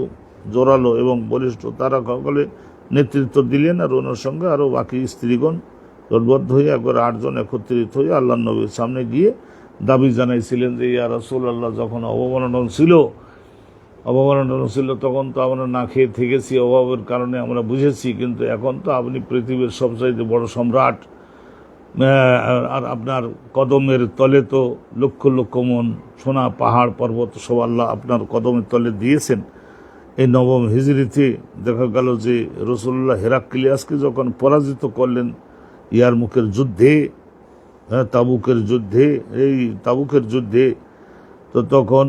জোরালো এবং বলিষ্ঠ, তারা সকলে নেতৃত্ব দিলেন। আর ওনার সঙ্গে আরও বাকি স্ত্রীগণ জোটবদ্ধ হয়ে একবার 8 জন একত্রিত হয়ে আল্লাহ নবীর সামনে গিয়ে দাবি জানাইছিলেন যে ইয়া রাসূলুল্লাহ, যখন অবমাননা ছিল তখন তো আমরা না খেয়ে থেকেছি, অভাবের কারণে আমরা বুঝেছি, কিন্তু এখন তো আপনি পৃথিবীর সবচাইতে বড় সম্রাট, আর আপনার কদমের তলে তো লক্ষ লক্ষ মন সোনা, পাহাড় পর্বত সব আল্লাহ আপনার কদমের তলে দিয়েছেন। এই নবম হিজরিতে দেখা গেল যে রাসূলুল্লাহ হেরাক্লিয়াসকে যখন পরাজিত করলেন ইয়ারমুকের যুদ্ধে, তাবুকের যুদ্ধে, তো তখন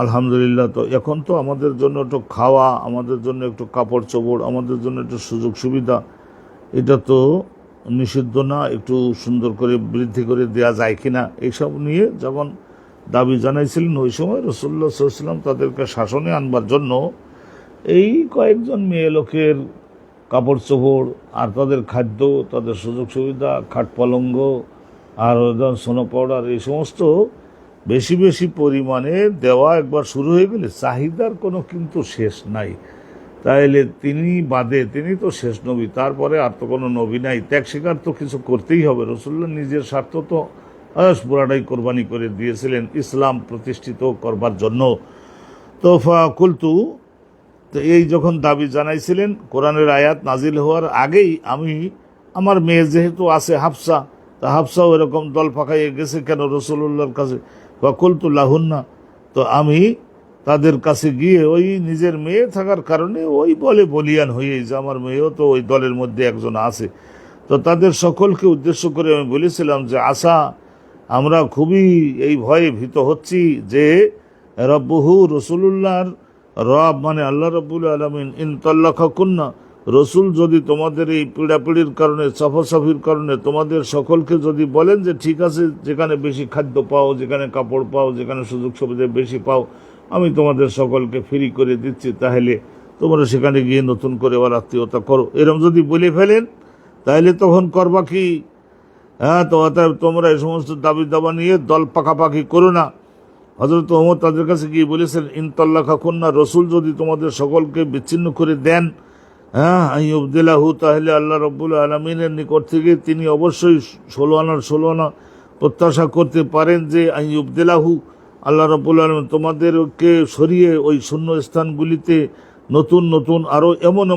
আলহামদুলিল্লাহ, তো এখন তো আমাদের জন্য একটু খাওয়া, আমাদের জন্য একটু কাপড় চোপড়, আমাদের জন্য একটু সুযোগ সুবিধা, এটা তো নিষিদ্ধ না, একটু সুন্দর করে বৃদ্ধি করে দেয়া যায় কিনা, এইসব নিয়ে যখন দাবি জানাইছিলেন, ওই সময় রাসূলুল্লাহ সাল্লাল্লাহু আলাইহি ওয়াসাল্লাম তাদেরকে শাসনে আনবার জন্য এই কয়েকজন মেয়ে লোকের কাপড় চোপড় আর তাদের খাদ্য, তাদের সুযোগ সুবিধা, খাট পালঙ্গ আর সোনো পাউডার, এই সমস্ত বেশি বেশি পরিমাণে দেওয়া একবার শুরু হয়ে গেলে চাহিদার কোনো কিন্তু শেষ নাই। তাইলে তিনি তো শেষ নবী, তারপরে আর তো কোনো নবী নাই, ত্যাগ স্বীকার তো কিছু করতেই হবে। রাসূলুল্লাহ নিজের স্বার্থ তো পুরাটাই কোরবানি করে দিয়েছিলেন ইসলাম প্রতিষ্ঠিত করবার জন্য। তো ফাকুলতু, তো এই যখন দাবি জানাইছিলেন, কোরআনের আয়াত নাজিল হওয়ার আগেই আমার মেয়ে যেহেতু আছে হাফসা, তা হাফসাও এরকম দল পাকাইয়ে গেছে কেন রাসূলুল্লাহর কাছে, ফাকুলতু লাহুন্না, তো আমি তাদের কাছে গিয়ে ওই নিজের মেয়ে থাকার কারণে ওই বলিয়ান হয়ে যে আমার মেয়েও তো ওই দলের মধ্যে একজন আছে, তো তাদের সকলকে উদ্দেশ্য করে আমি বলেছিলাম যে আমরা খুবই এই ভয়ে ভীত হচ্ছি যে রব্বুহু, রাসূলুল্লাহর রব মানে আল্লাহ রাব্বুল আলামিন, ইন তাল্লাকাকুন্না, রসুল যদি তোমাদের এই পীড়াপিড়ির কারণে, সাফাসাফির কারণে তোমাদের সকলকে যদি বলেন যে ঠিক আছে, যেখানে বেশি খাদ্য পাও, যেখানে কাপড় পাও, যেখানে সুযোগ সুবিধা বেশি পাও, আমি তোমাদের সকলকে ফ্রি করে দিচ্ছি, তাহলে তোমরা সেখানে গিয়ে নতুন করে আবার আত্মীয়তা করো, এরকম যদি বলে ফেলেন তাহলে তখন করবা কি? হ্যাঁ, তো অতএব তোমরা এই সমস্ত দাবি দাবা নিয়ে দল পাকাপাকি করো না। হযরত ওমর তাদের কাছে গিয়ে বলেছেন, ইন তাল্লাকাকুন্না, রসুল যদি তোমাদের সকলকে বিচ্ছিন্ন করে দেন, হ্যাঁ, আইয়ুবদিলাহু, তাহলে আল্লাহ রাব্বুল আলামিনের নিকট থেকে তিনি অবশ্যই 16 আনা প্রত্যাশা করতে পারেন যে আইয়ুবদিলাহু, আল্লাহ রাব্বুল আলামিন তোমাদেরকে সরিয়ে ওই শূন্য স্থানগুলিতে নতুন নতুন আরও এমন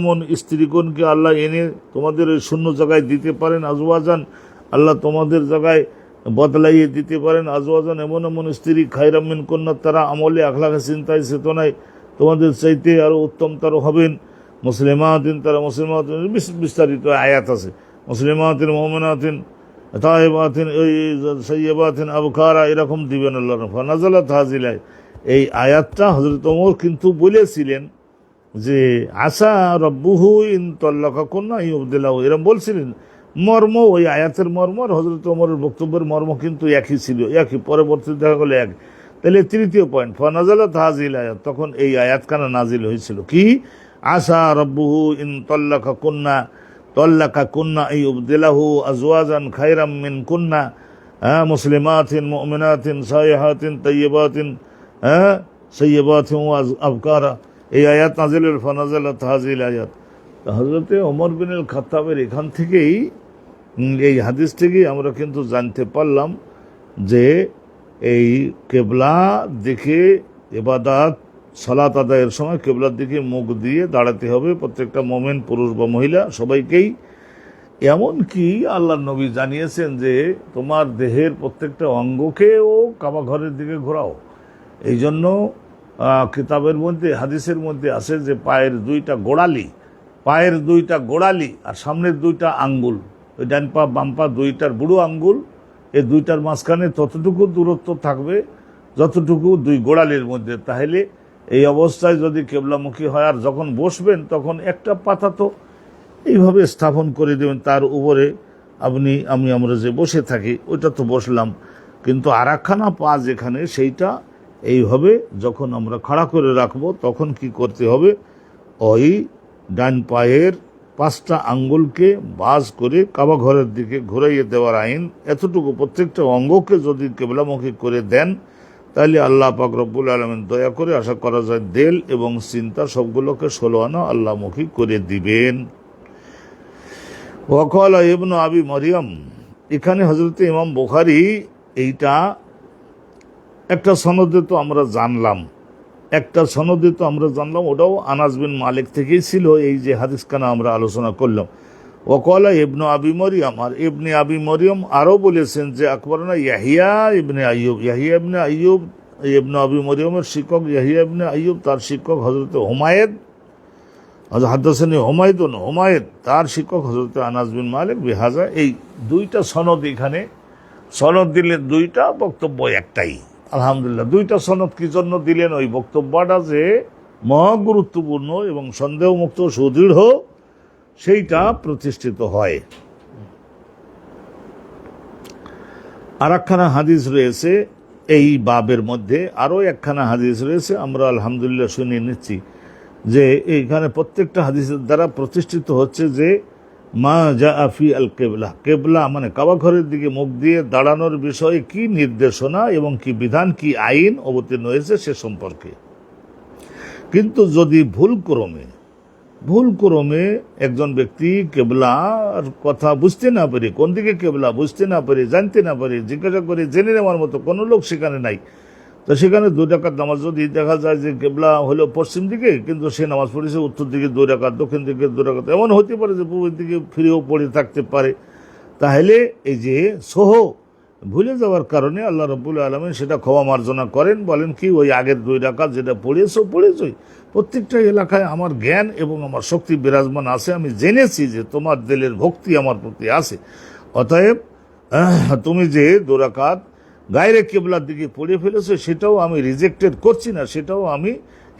স্ত্রীগণকে আল্লাহ এনে তোমাদের ওই শূন্য জায়গায় দিতে পারেন, আজওয়াজান, আল্লাহ তোমাদের জায়গায় বদলাইয়ে দিতে পারেন, আজওয়াজান, এমন স্ত্রী, খায়রাম মিন কুন্না, তারা আমলে আখলাকে চিন্তায় চেতনায় তোমাদের চাইতে আরও উত্তমতর হবেন, মুসলিমাতিন, তারা মুসলিমাতিন, বিস্তারিত আয়াত আছে, মুসলিমাতিন, মুমিনাতিন, তাইবাতিন, সাইয়্যিবাতিন, আবকারা, এরকম দিবেন আল্লাহ। ফানাজালাত হাযিল, এই আয়াতটা হযরত ওমর কিন্তু বলেছিলেন যে আসা রব্বুহু ইন তাল্লাকাকুন্না ইউবদিলাহু, এরকম বলছিলেন। মর্ম, ওই আয়াতের মর্ম আর হযরত ওমরের বক্তব্যের মর্ম কিন্তু একই ছিল, একই, পরবর্তী দেখা গেল এক। তাহলে তৃতীয় পয়েন্ট, ফানাজালাত হাযিল আয়াত, তখন এই আয়াতখানা নাজিল হয়েছিল কি? আসা রব্বুহু ইন তাল্লাকাকুন্না ইউবদিলাহু আজওয়াজান খায়রাম মিন কুন্না, মুসলিমাতিন, মুমিনাতিন, সাইয়্যিবাতিন, তাইয়্যিবাতিন, সাইয়্যিবাতিন ওয়া আবকারা, এই আয়াত নাজিলের ফানাজালাত হাযিল আয়াত। হযরতে ওমর বিন আল খাত্তাবের এখান থেকেই, এই হাদিস থেকেই আমরা কিন্তু জানতে পারলাম যে এই কেবলা দিকে ইবাদত, সালাত আদায়ের সময় কেবলার দিকে মুখ দিয়ে দাঁড়াতে হবে প্রত্যেকটা মুমিন, পুরুষ বা মহিলা, সবাইকেই। এমনকি আল্লাহর নবী জানিয়েছেন যে তোমার দেহের প্রত্যেকটা অঙ্গকেও কাবা ঘরের দিকে ঘোরাও। এই জন্য কিতাবের মধ্যে, হাদিসের মধ্যে আছে যে পায়ের দুইটা গোড়ালি আর সামনের দুইটা আঙ্গুল, ওই ডান পা বাম পা দুইটার বুড়ো আঙ্গুল, এই দুইটার মাঝখানে ততটুকু দূরত্ব থাকবে যতটুকু দুই গোড়ালির মধ্যে, তাহলে এই অবস্থায় যদি কেবলামুখী হয়, আর যখন বসবেন তখন একটা পাতা তো এইভাবে স্থাপন করে দেবেন, তার উপরে আমরা যে বসে থাকি ওইটা তো বসলাম, কিন্তু আর একখানা পা যেখানে সেইটা এইভাবে যখন আমরা খাড়া করে রাখবো তখন কি করতে হবে, ওই ডান পায়ের 5টা আঙ্গুলকে বাজ করে কাবা ঘরের দিকে ঘুরাইয়ে দেওয়ার আইন। এতটুকু প্রত্যেকটা অঙ্গকে যদি কেবলামুখী করে দেন তাহলে আল্লাহ পাক রব্বুল আলামিন দয়া করে আশা করা যায় দিল এবং চিন্তা সবগুলোকে 16 আনা আল্লাহমুখী করে দিবেন। ওয়াকাল ইবনু আবি মরিয়ম, এখানে হযরত ইমাম বুখারী এইটা একটা সনদে তো আমরা জানলাম, ওটাও আনাস বিন মালিক থেকেই ছিল, এই যে হাদিসখানা আমরা আলোচনা করলাম। ওয়াকাল ইবনু আবি মরিয়ম, আর ইবনে আবি মরিয়ম আরও বলেছেন যে আকবরনা ইয়াহিয়া ইবনে আইয়ুব, ইবনু আবি মরিয়মের শিক্ষক ইয়াহিয়া ইবনে আইয়ুব, তার শিক্ষক হযরত হুমায়দ, হাদাসানি হুমায়দ, তার শিক্ষক হযরত আনাস বিন মালিক বিহাজা। এই দুইটা সনদ, এখানে সনদ দিলেন দুইটা, বক্তব্য একটাই। আলহামদুলিল্লাহ, দুইটা সনদ কি জন্য দিলেন? ওই বক্তব্যটা যে মহা গুরুত্বপূর্ণ এবং সন্দেহমুক্ত সুদৃঢ় সেইটা প্রতিষ্ঠিত হয়। আর একখানা হাদিস রয়েছে এই বাবের মধ্যে, আরও একখানা হাদিস রয়েছে, আমরা আলহামদুলিল্লাহ শুনিয়ে নিচ্ছি যে এইখানে প্রত্যেকটা হাদিসের দ্বারা প্রতিষ্ঠিত হচ্ছে যে মা জা আফি আল কেবলা, কেবলা মানে কাবা ঘরের দিকে মুখ দিয়ে দাঁড়ানোর বিষয়ে কি নির্দেশনা এবং কি বিধান, কি আইন অবতীর্ণ হয়েছে সে সম্পর্কে। কিন্তু যদি ভুলক্রমে একজন ব্যক্তি কেবলার কথা বুঝতে না পারে, কোন দিকে কেবলা বুঝতে না পারে, জানতে না পারে, জিজ্ঞাসা করে জেনে নেওয়ার মতো কোনো লোক সেখানে নাই, তো সেখানে 2 রাকাত নামাজ যদি দেখা যায় যে কেবলা হলো পশ্চিম দিকে, কিন্তু সে নামাজ পড়েছে উত্তর দিকে 2 রাকাত, দক্ষিণ দিকে 2 রাকাত, এমন হতে পারে যে পূর্বের দিকে ফিরেও পড়ে থাকতে পারে, তাহলে এই যে ভুলে যাওয়ার কারণে আল্লাহ রাব্বুল আলামিন সেটা ক্ষমা মার্জনা করেন। বলেন কি, ওই আগের 2 রাকাত যেটা পড়েছই, প্রত্যেকটা এলাকায় আমার জ্ঞান এবং আমার শক্তি বিরাজমান আছে, আমি জেনেছি যে তোমার দিলের ভক্তি আমার প্রতি আছে, অতএব তুমি যে 2 রাকাত গায়রে কেবলার দিকে পড়ে ফেলেছো সেটাও আমি রিজেক্টেড করছি না, সেটাও আমি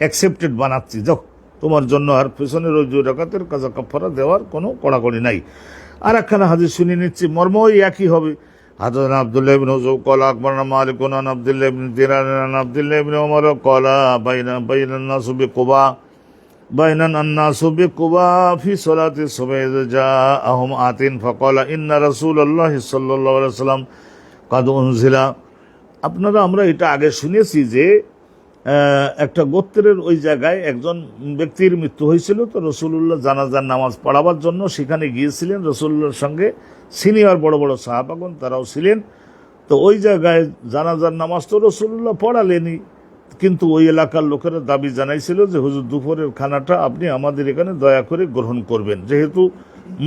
অ্যাকসেপ্টেড বানাচ্ছি, যাও তোমার জন্য আর পেছনের ওই 2 রাকাতের কাজা কাফারা দেওয়ার কোনো কড়াকড়ি নাই। আর একখানা হাদিস শুনে নিচ্ছি, মর্ম একই হবে। হাদানা আব্দুল্লাহ ইবনে উযু ক্বালা আকবারনা মালিকুন আন আব্দুল্লাহ ইবনে দিনার আন আব্দুল্লাহ ইবনে উমর ক্বালা বাইনান নাসু বিকুবা ফি সালাতি সুবহি ইযা জাআহুম আতিন ফাকালা ইন্না রাসূলুল্লাহ সাল্লাল্লাহু আলাইহি ওয়াসাল্লাম কাদ উনজিলা। আমরা এটা আগে শুনেছি যে একটা গোত্রের ওই জায়গায় একজন ব্যক্তির মৃত্যু হয়েছিল, তো রাসূলুল্লাহ জানাজার নামাজ পড়াবার জন্য সেখানে গিয়েছিলেন, রাসূলুল্লাহর সঙ্গে সিনিয়র বড় বড় সাহাবাগণ তারাও ছিলেন। তো ওই জায়গায় জানাজার নামাজ তো রাসূলুল্লাহ পড়ালেনি, কিন্তু ওই এলাকার লোকেরা দাবি জানাইছিল যে হুজুর দুপুরের খানাটা আপনি আমাদের এখানে দয়া করে গ্রহণ করবেন, যেহেতু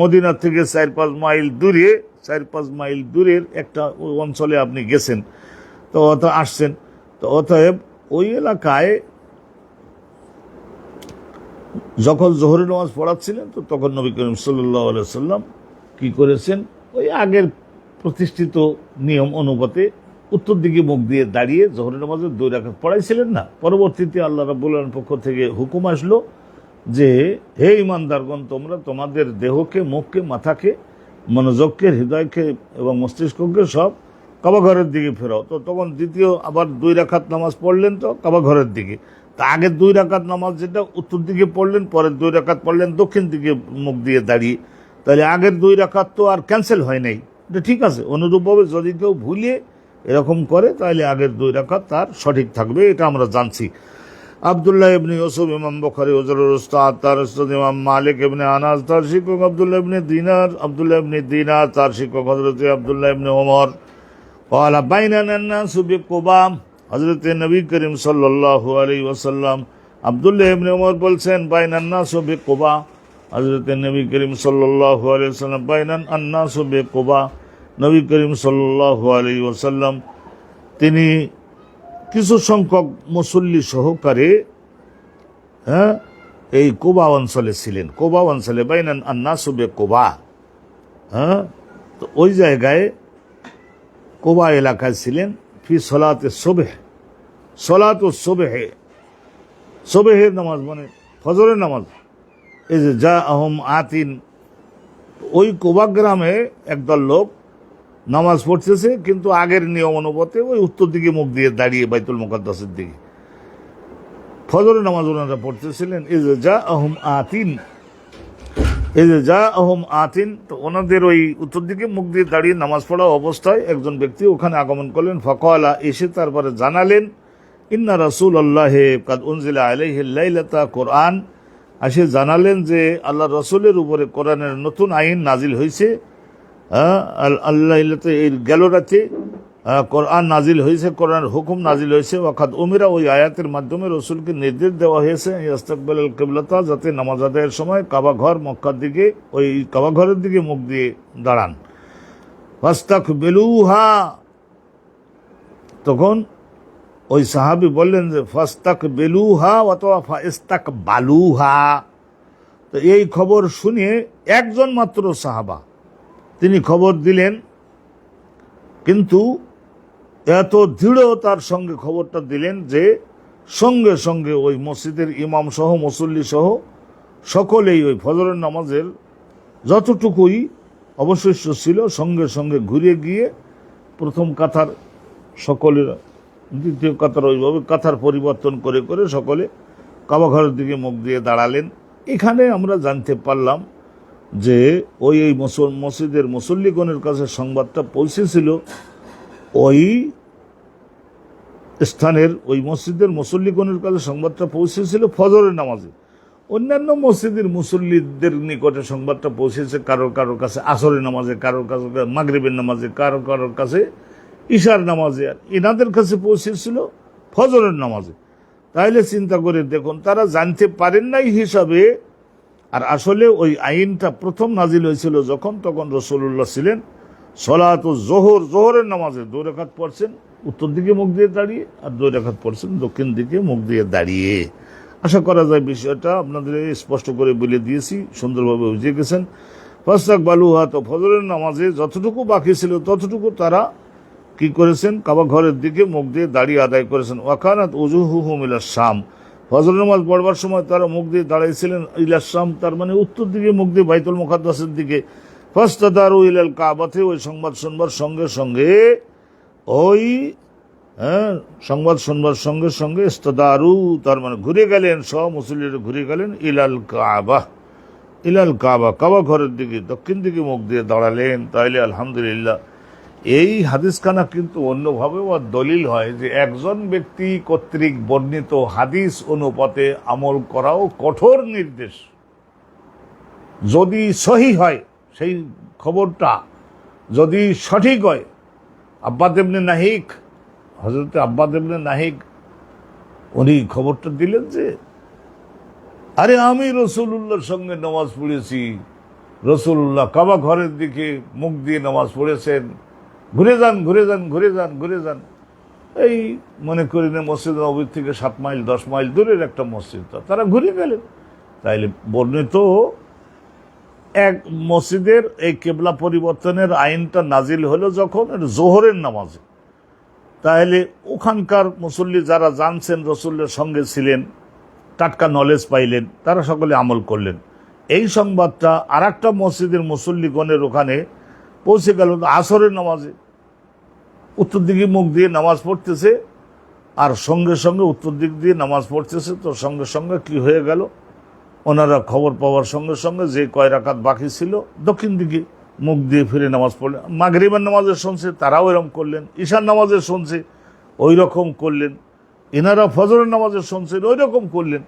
মদিনা থেকে 4-5 মাইল দূরের একটা অঞ্চলে আপনি গেছেন, তো আসছেন, তো অতএব ওই এলাকায় যখন জোহরের নামাজ পড়াচ্ছিলেন, তো তখন নবী করিম সাল্লাল্লাহু আলাইহি ওয়াসাল্লাম কি করেছেন, ওই আগের প্রতিষ্ঠিত নিয়ম অনুপাতে উত্তর দিকে মুখ দিয়ে দাঁড়িয়ে জোহরের নামাজের 2 রাকাত পড়াইছিলেন না। পরবর্তীতে আল্লাহ রাব্বুল আলামিনের পক্ষ থেকে হুকুম আসলো যে হে ঈমানদারগণ, তোমরা তোমাদের দেহকে, মুখকে, মাথাকে, মনোযোগকে, হৃদয়কে এবং মস্তিষ্ককে সব কাবা ঘরের দিকে ফেরাও। তো তখন দ্বিতীয় আবার 2 রাকাত নামাজ পড়লেন, তো কাবা ঘরের দিকে। তা আগের 2 রাকাত নামাজ যেটা উত্তর দিকে পড়লেন, পরের 2 রাকাত পড়লেন দক্ষিণ দিকে মুখ দিয়ে দাঁড়িয়ে, তাহলে আগের 2 রাকাত তো আর ক্যান্সেল হয় নাই, এটা ঠিক আছে। অনুরূপভাবে যদি কেউ ভুলে এরকম করে তাহলে আগের 2 রাকাত তার সঠিক থাকবে, এটা আমরা জানছি। আব্দুল্লাহ ইবনে ইউসুফ ইমাম বুখারী হুজুরের উস্তাদ, তার উস্তাদ ইমাম মালিক ইবনে আনাস, তার শিক্ষক আব্দুল্লাহ ইবনে দিনার, তার শিক্ষক হযরত আব্দুল্লাহ ইবনে ওমর। ক্বালা বাইনানা নাসু বিকুবা, হযরত নবী করিম সাল্লাল্লাহু আলাইহি ওয়াসাল্লাম, আব্দুল্লাহ ইবনে ওমর বলছেন বাইনান নাসু বিকুবা, হযরত নবী করিম সাল্লাল্লাহু আলাইহি ওয়াসাল্লাম বাইনান আন-নাসু বিকুবা, নবী করিম সাল্লাল্লাহু আলাইহি ওয়াসাল্লাম তিনি কিছু সংখ্যক মুসল্লি সহকারে এই কুবা অঞ্চলে ছিলেন, কুবা অঞ্চলে বাইনান আন-নাসু বিকুবা, তো ওই জায়গায় কুবা এলাকায় ছিলেন। ফি সলাতে সুবহ, সলাতুস সুবহে সবেহের নামাজ মানে ফজরের নামাজ। এই যে যা আহম আতিন, ওই কোবা গ্রামে একদল লোক নামাজ পড়তেছে, কিন্তু আগের নিয়ম অনুপাতে ওই উত্তর দিকে মুখ দিয়ে দাঁড়িয়ে বাইতুল মুকাদ্দাসের দিকে ফজরের নামাজ ওনারা পড়তেছিলেন। এই যে যা আহম আতিন, এই যে যা আহম আতিন, তো ওনাদের ওই উত্তর দিকে মুখ দিয়ে দাঁড়িয়ে নামাজ পড়া অবস্থায় একজন ব্যক্তি ওখানে আগমন করলেন। ফাকালা, এসে তারপরে জানালেন, ইন্না রাসূলুল্লাহ কাদ উনজিলা আলাইহি লাইলাতা কোরআন, আসে জানালেন যে আল্লাহ রসুলের উপরে কোরআনের নতুন আইন নাজিল হয়েছে। আল্লাহ এই গেল রাতে কোরআন নাজিল হয়েছে, কোরআনের হুকুম নাজিল হয়েছে। ওয়াকাদ উমিরা, ওই আয়াতের মাধ্যমে রসুলকে নির্দেশ দেওয়া হয়েছে ইস্তাকবালাল কিবলাতা, যাতে নামাজ আদায়ের সময় কাবা ঘর মক্কার দিকে, ওই কাবা ঘরের দিকে মুখ দিয়ে দাঁড়ান। ফাস্তাকবিলুহা, তখন ওই সাহাবী বললেন যে ফাস্তাকবিলুহা অথবা ফাস্তাকবালুহা। তো এই খবর শুনে একজন মাত্র সাহাবা তিনি খবর দিলেন, কিন্তু এত দৃঢ়তার সঙ্গে খবরটা দিলেন যে সঙ্গে সঙ্গে ওই মসজিদের ইমাম সহ মুসল্লি সহ সকলেই ওই ফজরের নামাজের যতটুকুই অবশিষ্ট ছিল সঙ্গে সঙ্গে ঘুরে গিয়ে প্রথম কাতার সকলের, দ্বিতীয় কাতার, ওইভাবে কাতার পরিবর্তন করে করে সকলে কাবা ঘরের দিকে মুখ দিয়ে দাঁড়ালেন। এখানে আমরা জানতে পারলাম যে ওই এই মসজিদের মুসল্লিগণের কাছে সংবাদটা পৌঁছেছিল, ওই স্থানের ওই মসজিদের মুসল্লিগণের কাছে সংবাদটা পৌঁছেছিল ফজরের নামাজে। অন্যান্য মসজিদের মুসল্লিদের নিকটে সংবাদটা পৌঁছেছে কারোর কারোর কাছে আসরের নামাজে, কারোর কাছে মাগরিবের নামাজে, কারোর কারোর কাছে ইশার নামাজে, আর এনাদের কাছে পৌঁছেছিল ফজরের নামাজে। তাইলে চিন্তা করে দেখুন, তারা জানতে পারেন নাই হিসাবে। আর আসলে ওই আইনটা প্রথম নাজিল হয়েছিল যখন, তখন রাসূলুল্লাহ ছিলেন সলাত জোহর, জোহরের নামাজে 2 রাকাত পড়ছেন উত্তর দিকে মুখ দিয়ে দাঁড়িয়ে, আর 2 রাকাত পড়ছেন দক্ষিণ দিকে মুখ দিয়ে দাঁড়িয়ে। আশা করা যায় বিষয়টা আপনাদের স্পষ্ট করে বলে দিয়েছি, সুন্দরভাবে বুঝে গেছেন। ফাস্তাকবালুহা, তো ফজরের নামাজে যতটুকু বাকি ছিল ততটুকু তারা কি করেছেন, কাবা ঘরের দিকে মুখ দিয়ে দাঁড়িয়ে আদায় করেছেন। ওয়াকানাত উজুহুহুম ইলাশ শাম, ফজর নামাজ পড়বার সময় তারা মুখ দিয়ে দাঁড়াইছিলেন ইলাশ শাম, তার মানে উত্তর দিকে মুখ দিয়ে বাইতুল মুকাদ্দাসের দিকে। ফাস্তাদারু ইলাল কাবাতে, ওই সংবাদ শুনবার সঙ্গে সঙ্গে ওই সংবাদ শুনবার সঙ্গে সঙ্গে ইস্তাদারু, তার মানে ঘুরে গেলেন, সব মুসল্লিরা ঘুরে গেলেন ইলাল কাবা, ইলাল কাবা, কাবা ঘরের দিকে দক্ষিণ দিকে মুখ দিয়ে দাঁড়ালেন। তাইলে আলহামদুলিল্লাহ এই হাদিসখানা কিন্তু অন্যভাবে দলিল হয় যে একজন ব্যক্তি কর্তৃক বর্ণিত হাদিস অনুপাতে আমল করাও কঠোর নির্দেশ। যদি সহি হয়, সেই খবরটা যদি সঠিক হয়, আব্বাদ ইবনে নাহিক, হযরত আব্বাদ ইবনে নাহিক উনি খবরটা দিলেন যে আরে আমি রাসূলুল্লাহর সঙ্গে নামাজ পড়েছি, রাসূলুল্লাহ কাবা ঘরের দিকে মুখ দিয়ে নামাজ পড়েছেন, ঘুরে যান ঘুরে যান ঘুরে যান ঘুরে যান। এই মনে করি না মসজিদ নববী থেকে 7 মাইল 10 মাইল দূরের একটা মসজিদ, তারা ঘুরে গেলেন। তাইলে বর্ণিত এক মসজিদের এই কেবলা পরিবর্তনের আইনটা নাজিল হলো যখন জোহরের নামাজে, তাহলে ওখানকার মুসল্লি যারা জানছেন, রসুলের সঙ্গে ছিলেন, টাটকা নলেজ পাইলেন, তারা সকলে আমল করলেন। এই সংবাদটা আর একটা মসজিদের মুসল্লিগণের ওখানে পৌঁছে গেল আসরের নামাজে, উত্তর দিকে মুখ দিয়ে নামাজ পড়তেছে, আর সঙ্গে সঙ্গে উত্তর দিক দিয়ে নামাজ পড়তেছে। তো সঙ্গে সঙ্গে কি হয়ে গেল, ওনারা খবর পাওয়ার সঙ্গে সঙ্গে যে কয় রাকাত বাকি ছিল দক্ষিণ দিকে মুখ দিয়ে ফিরে নামাজ পড়লেন। মাগরিবের নামাজে শুনছে, তারাও এরকম করলেন। ঈশার নামাজে শুনছে, ওই রকম করলেন। এনারা ফজরের নামাজে শুনছেন, ওই রকম করলেন।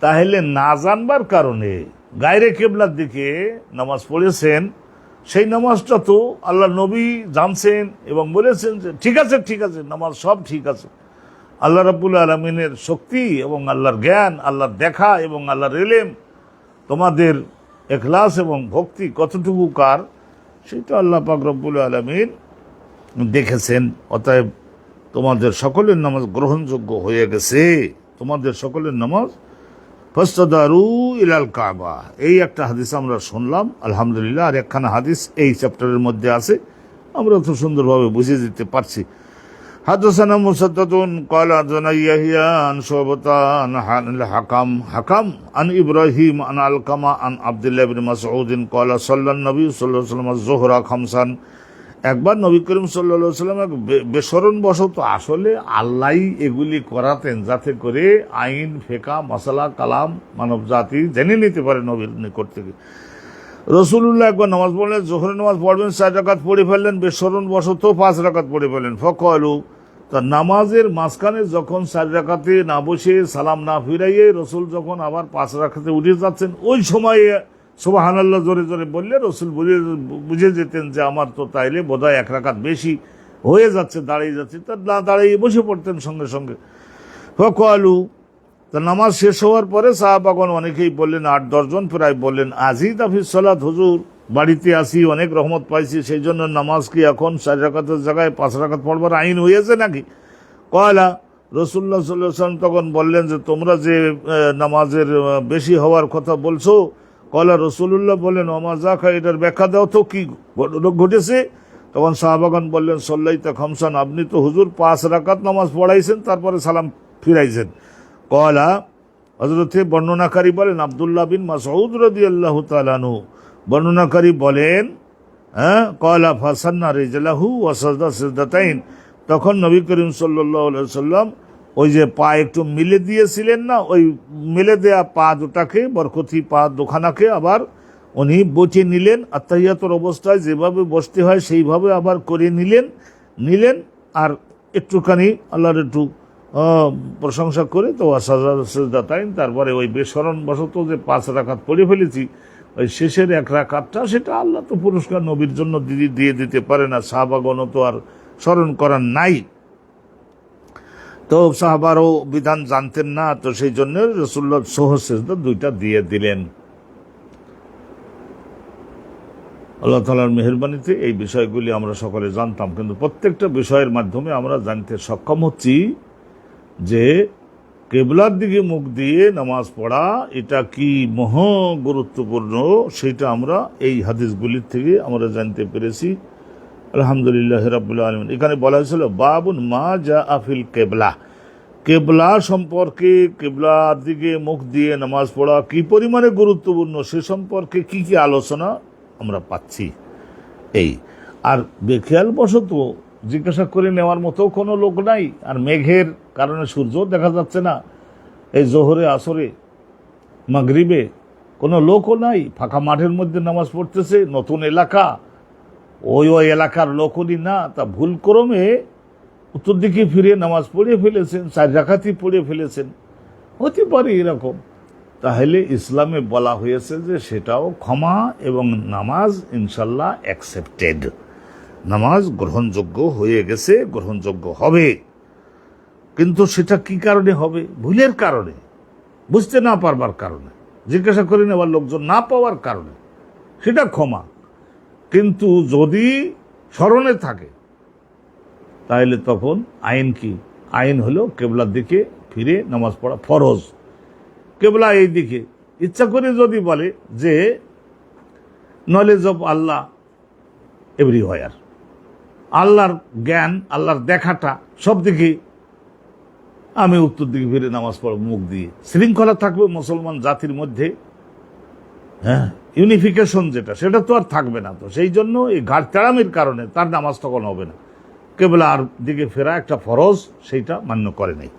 তাহলে না জানবার কারণে গায়রে কেবলার দিকে নামাজ পড়েছেন, সেই নামাজটা তো আল্লাহ নবী জানছেন এবং বলেছেন যে ঠিক আছে ঠিক আছে, নামাজ সব ঠিক আছে। আল্লাহ রাব্বুল আলামিনের শক্তি এবং আল্লাহর জ্ঞান, আল্লাহর দেখা এবং আল্লাহর ইলম, তোমাদের ইখলাস এবং ভক্তি কতটুকু কার, সেটা আল্লাহ পাক রব্বুল আলামিন দেখেছেন। অতএব তোমাদের সকলের নামাজ গ্রহণযোগ্য হয়ে গেছে, তোমাদের সকলের নামাজ। ফাস্তাদারু ইলাল কাবা, এই একটা হাদিস আমরা শুনলাম আলহামদুলিল্লাহ। আর একখানা হাদিস এই চ্যাপ্টারের মধ্যে আছে, আমরা তো সুন্দরভাবে বুঝে দিতে পারছি। حدثنا مسدد قال حدثنا يحيى عن شعبة عن الحكم عن إبراهيم عن علقمة عن عبد الله بن مسعود قال صلى النبي صلى الله عليه وسلم الظهر خمسا। একবার নবী করিম সাল্লাল্লাহু আলাইহি ওয়াসাল্লাম বেসরণ বশত, আসলে আল্লাহ এগুলি করাতেন যাতে করে আইন, ফিকহ, মাসালা, কালাম মানব জাতি জেনে নিতে পারে নবীর নিকট থেকে। রসুল্লাহ একবার নামাজ পড়লেন, জোহরের নামাজ পড়বেন, 4 রাকাত পড়ে ফেললেন, বেসরণ বশত 5 রাকাত পড়ে ফেললেন। ফকালু, তা নামাজের মাঝখানে যখন 4 রাকাতে না বসে সালাম না ফিরাইয়ে রসুল যখন আবার 5 রাকাতে উঠে যাচ্ছেন, ওই সময়ে সুবহানাল্লাহ জোরে জোরে বললে রসুল বুঝে যেতেন যে আমার তো তাইলে বোধহয় 1 রাকাত বেশি হয়ে যাচ্ছে, দাঁড়িয়ে যাচ্ছে, তা না দাঁড়িয়ে বসে পড়তেন সঙ্গে সঙ্গে। ফকালু, তা নামাজ শেষ হওয়ার পরে সাহাবাগণ অনেকেই বললেন, 8-10 জন প্রায় বললেন, আজিদ আফিস সালাত, হুজুর বাড়িতে আসি, অনেক রহমত পাইছি, সেই জন্য নামাজ কি এখন 4 রাকাতের জায়গায় 5 রাকাত পড়বার আইন হয়েছে নাকি? কয়লা রসুল্লাহ সাল্লাল্লাহু আলাইহি ওয়াসাল্লাম তখন বললেন যে তোমরা যে নামাজের বেশি হওয়ার কথা বলছো, কয়লা রসুল্লাহ বললেন ওমা যাকা, এটার ব্যাখ্যা দাও তো, কি ঘটেছে? তখন সাহাবাগণ বললেন সাল্লাইতা খামসান, আপনি তো হুজুর 5 রাকাত নামাজ পড়াইছেন, তারপরে সালাম ফিরাইছেন। কয়লা হযরতে বর্ণনাকারী বলেন আব্দুল্লাহ বিন মাসউদ রাদিয়াল্লাহু তাআলা আনহু বর্ণনাকারী বলেন, কয়লা ফাসান্না রিজলাহু ওয়া সাজদা সিজদাতাইন, তখন নবী করিম সাল্লাল্লাহু আলাইহি ওয়াসাল্লাম ওই যে পা একটু মিলে দিয়েছিলেন না, ওই মিলে দেয়া পা দুটাকে, বরকতি পা দুখানাকে আবার উনি বসে নিলেন, আত্তাহিয়াতুর অবস্থায় যেভাবে বসতে হয় সেইভাবে আবার করে নিলেন আর একটুখানি আল্লাহর একটু প্রশংসা করে তো সাজদাতাইন, তারপরে ওই বেসরণ বশত যে 5 রাকাত পড়ে ফেলেছি, ওই শেষের 1 রাকাতটা সেটা আল্লাহ তো পুরস্কার নবীর জন্য দিয়ে দিতে পারে না, সাহাবাগণ তো আর স্মরণ করার নাই, তো সাহাবারও বিধান জানতেন না, তো সেই জন্য রাসূলুল্লাহ সহজ সেজদা 2টা দিয়ে দিলেন। আল্লাহ তাআলার মেহেরবানিতে এই বিষয়গুলি আমরা সকলে জানতাম, কিন্তু প্রত্যেকটা বিষয়ের মাধ্যমে আমরা জানতে সক্ষম হচ্ছি যে কেবলার দিকে মুখ দিয়ে নামাজ পড়া এটা কি মহা গুরুত্বপূর্ণ, সেটা আমরা এই হাদিসগুলির থেকে আমরা জানতে পেরেছি। আলহামদুলিল্লাহ রাব্বুল আলামিন। এখানে বলা হয়েছিল বাবুন মা যা আফিল কেবলা, কেবলা সম্পর্কে, কেবলার দিকে মুখ দিয়ে নামাজ পড়া কি পরিমাণে গুরুত্বপূর্ণ সে সম্পর্কে কি কি আলোচনা আমরা পাচ্ছি। এই আর বেখেয়াল বশত জিজ্ঞাসা করে নেওয়ার মতো কোনো লোক নাই, আর মেঘের কারণে সূর্য দেখা যাচ্ছে না, এই জোহরে, আসরে, মাগরিবে কোনো লোকও নাই, ফাঁকা মাঠের মধ্যে নামাজ পড়তেছে, নতুন এলাকা, ওই এলাকার লোকই না, তা ভুল ক্রমে উত্তর দিকে ফিরে নামাজ পড়িয়ে ফেলেছেন, 4 রাকাতই পড়ে ফেলেছেন, হতে পারে এরকম, তাহলে ইসলামে বলা হয়েছে যে সেটাও ক্ষমা এবং নামাজ ইনশাল্লাহ অ্যাকসেপ্টেড, নামাজ গ্রহণযোগ্য হয়ে গেছে, গ্রহণযোগ্য হবে। কিন্তু সেটা কি কারণে হবে? ভুলের কারণে, বুঝতে না পারবার কারণে, জিজ্ঞাসা করে নেওয়ার লোকজন না পাওয়ার কারণে, সেটা ক্ষমা। কিন্তু যদি স্মরণে থাকে তাহলে তখন আইন কি? আইন হলো কেবলার দিকে ফিরে নামাজ পড়া ফরজ। কেবলা এই দিকে ইচ্ছা করে যদি বলে যে নলেজ অফ আল্লাহ এভরিওয়্যার, আল্লাহর জ্ঞান, আল্লাহর দেখাটা সব দিকে, আমি উত্তর দিকে ফিরে নামাজ পড়ব মুখ দিয়ে, শৃঙ্খলা থাকবে মুসলমান জাতির মধ্যে, ইউনিফিকেশন যেটা, সেটা তো আর থাকবে না। তো সেই জন্য এই ঘাটতাড়ামির কারণে তার নামাজ তখন হবে না। কেবলার দিকে ফেরা একটা ফরজ, সেইটা মান্য করে নাই।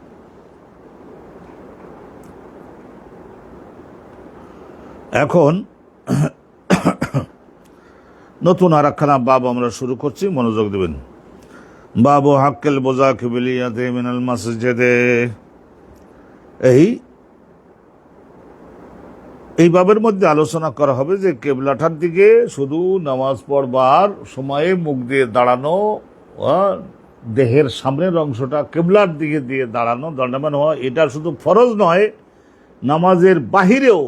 এখন নতুন আর একখানা বাব আমরা শুরু করছি, মনোযোগ দেবেন। বাবু হাক্কেল বোঝা কিবিলিয়াতে মিনাল মসজিদে, এই বাবের মধ্যে আলোচনা করা হবে যে কেবলাটার দিকে শুধু নামাজ পড়বার সময়ে মুখ দিয়ে দাঁড়ানো, দেহের সামনের অংশটা কেবলার দিকে দিয়ে দাঁড়ানো, দণ্ডায়মান হওয়া, এটা শুধু ফরজ নয়, নামাজের বাহিরেও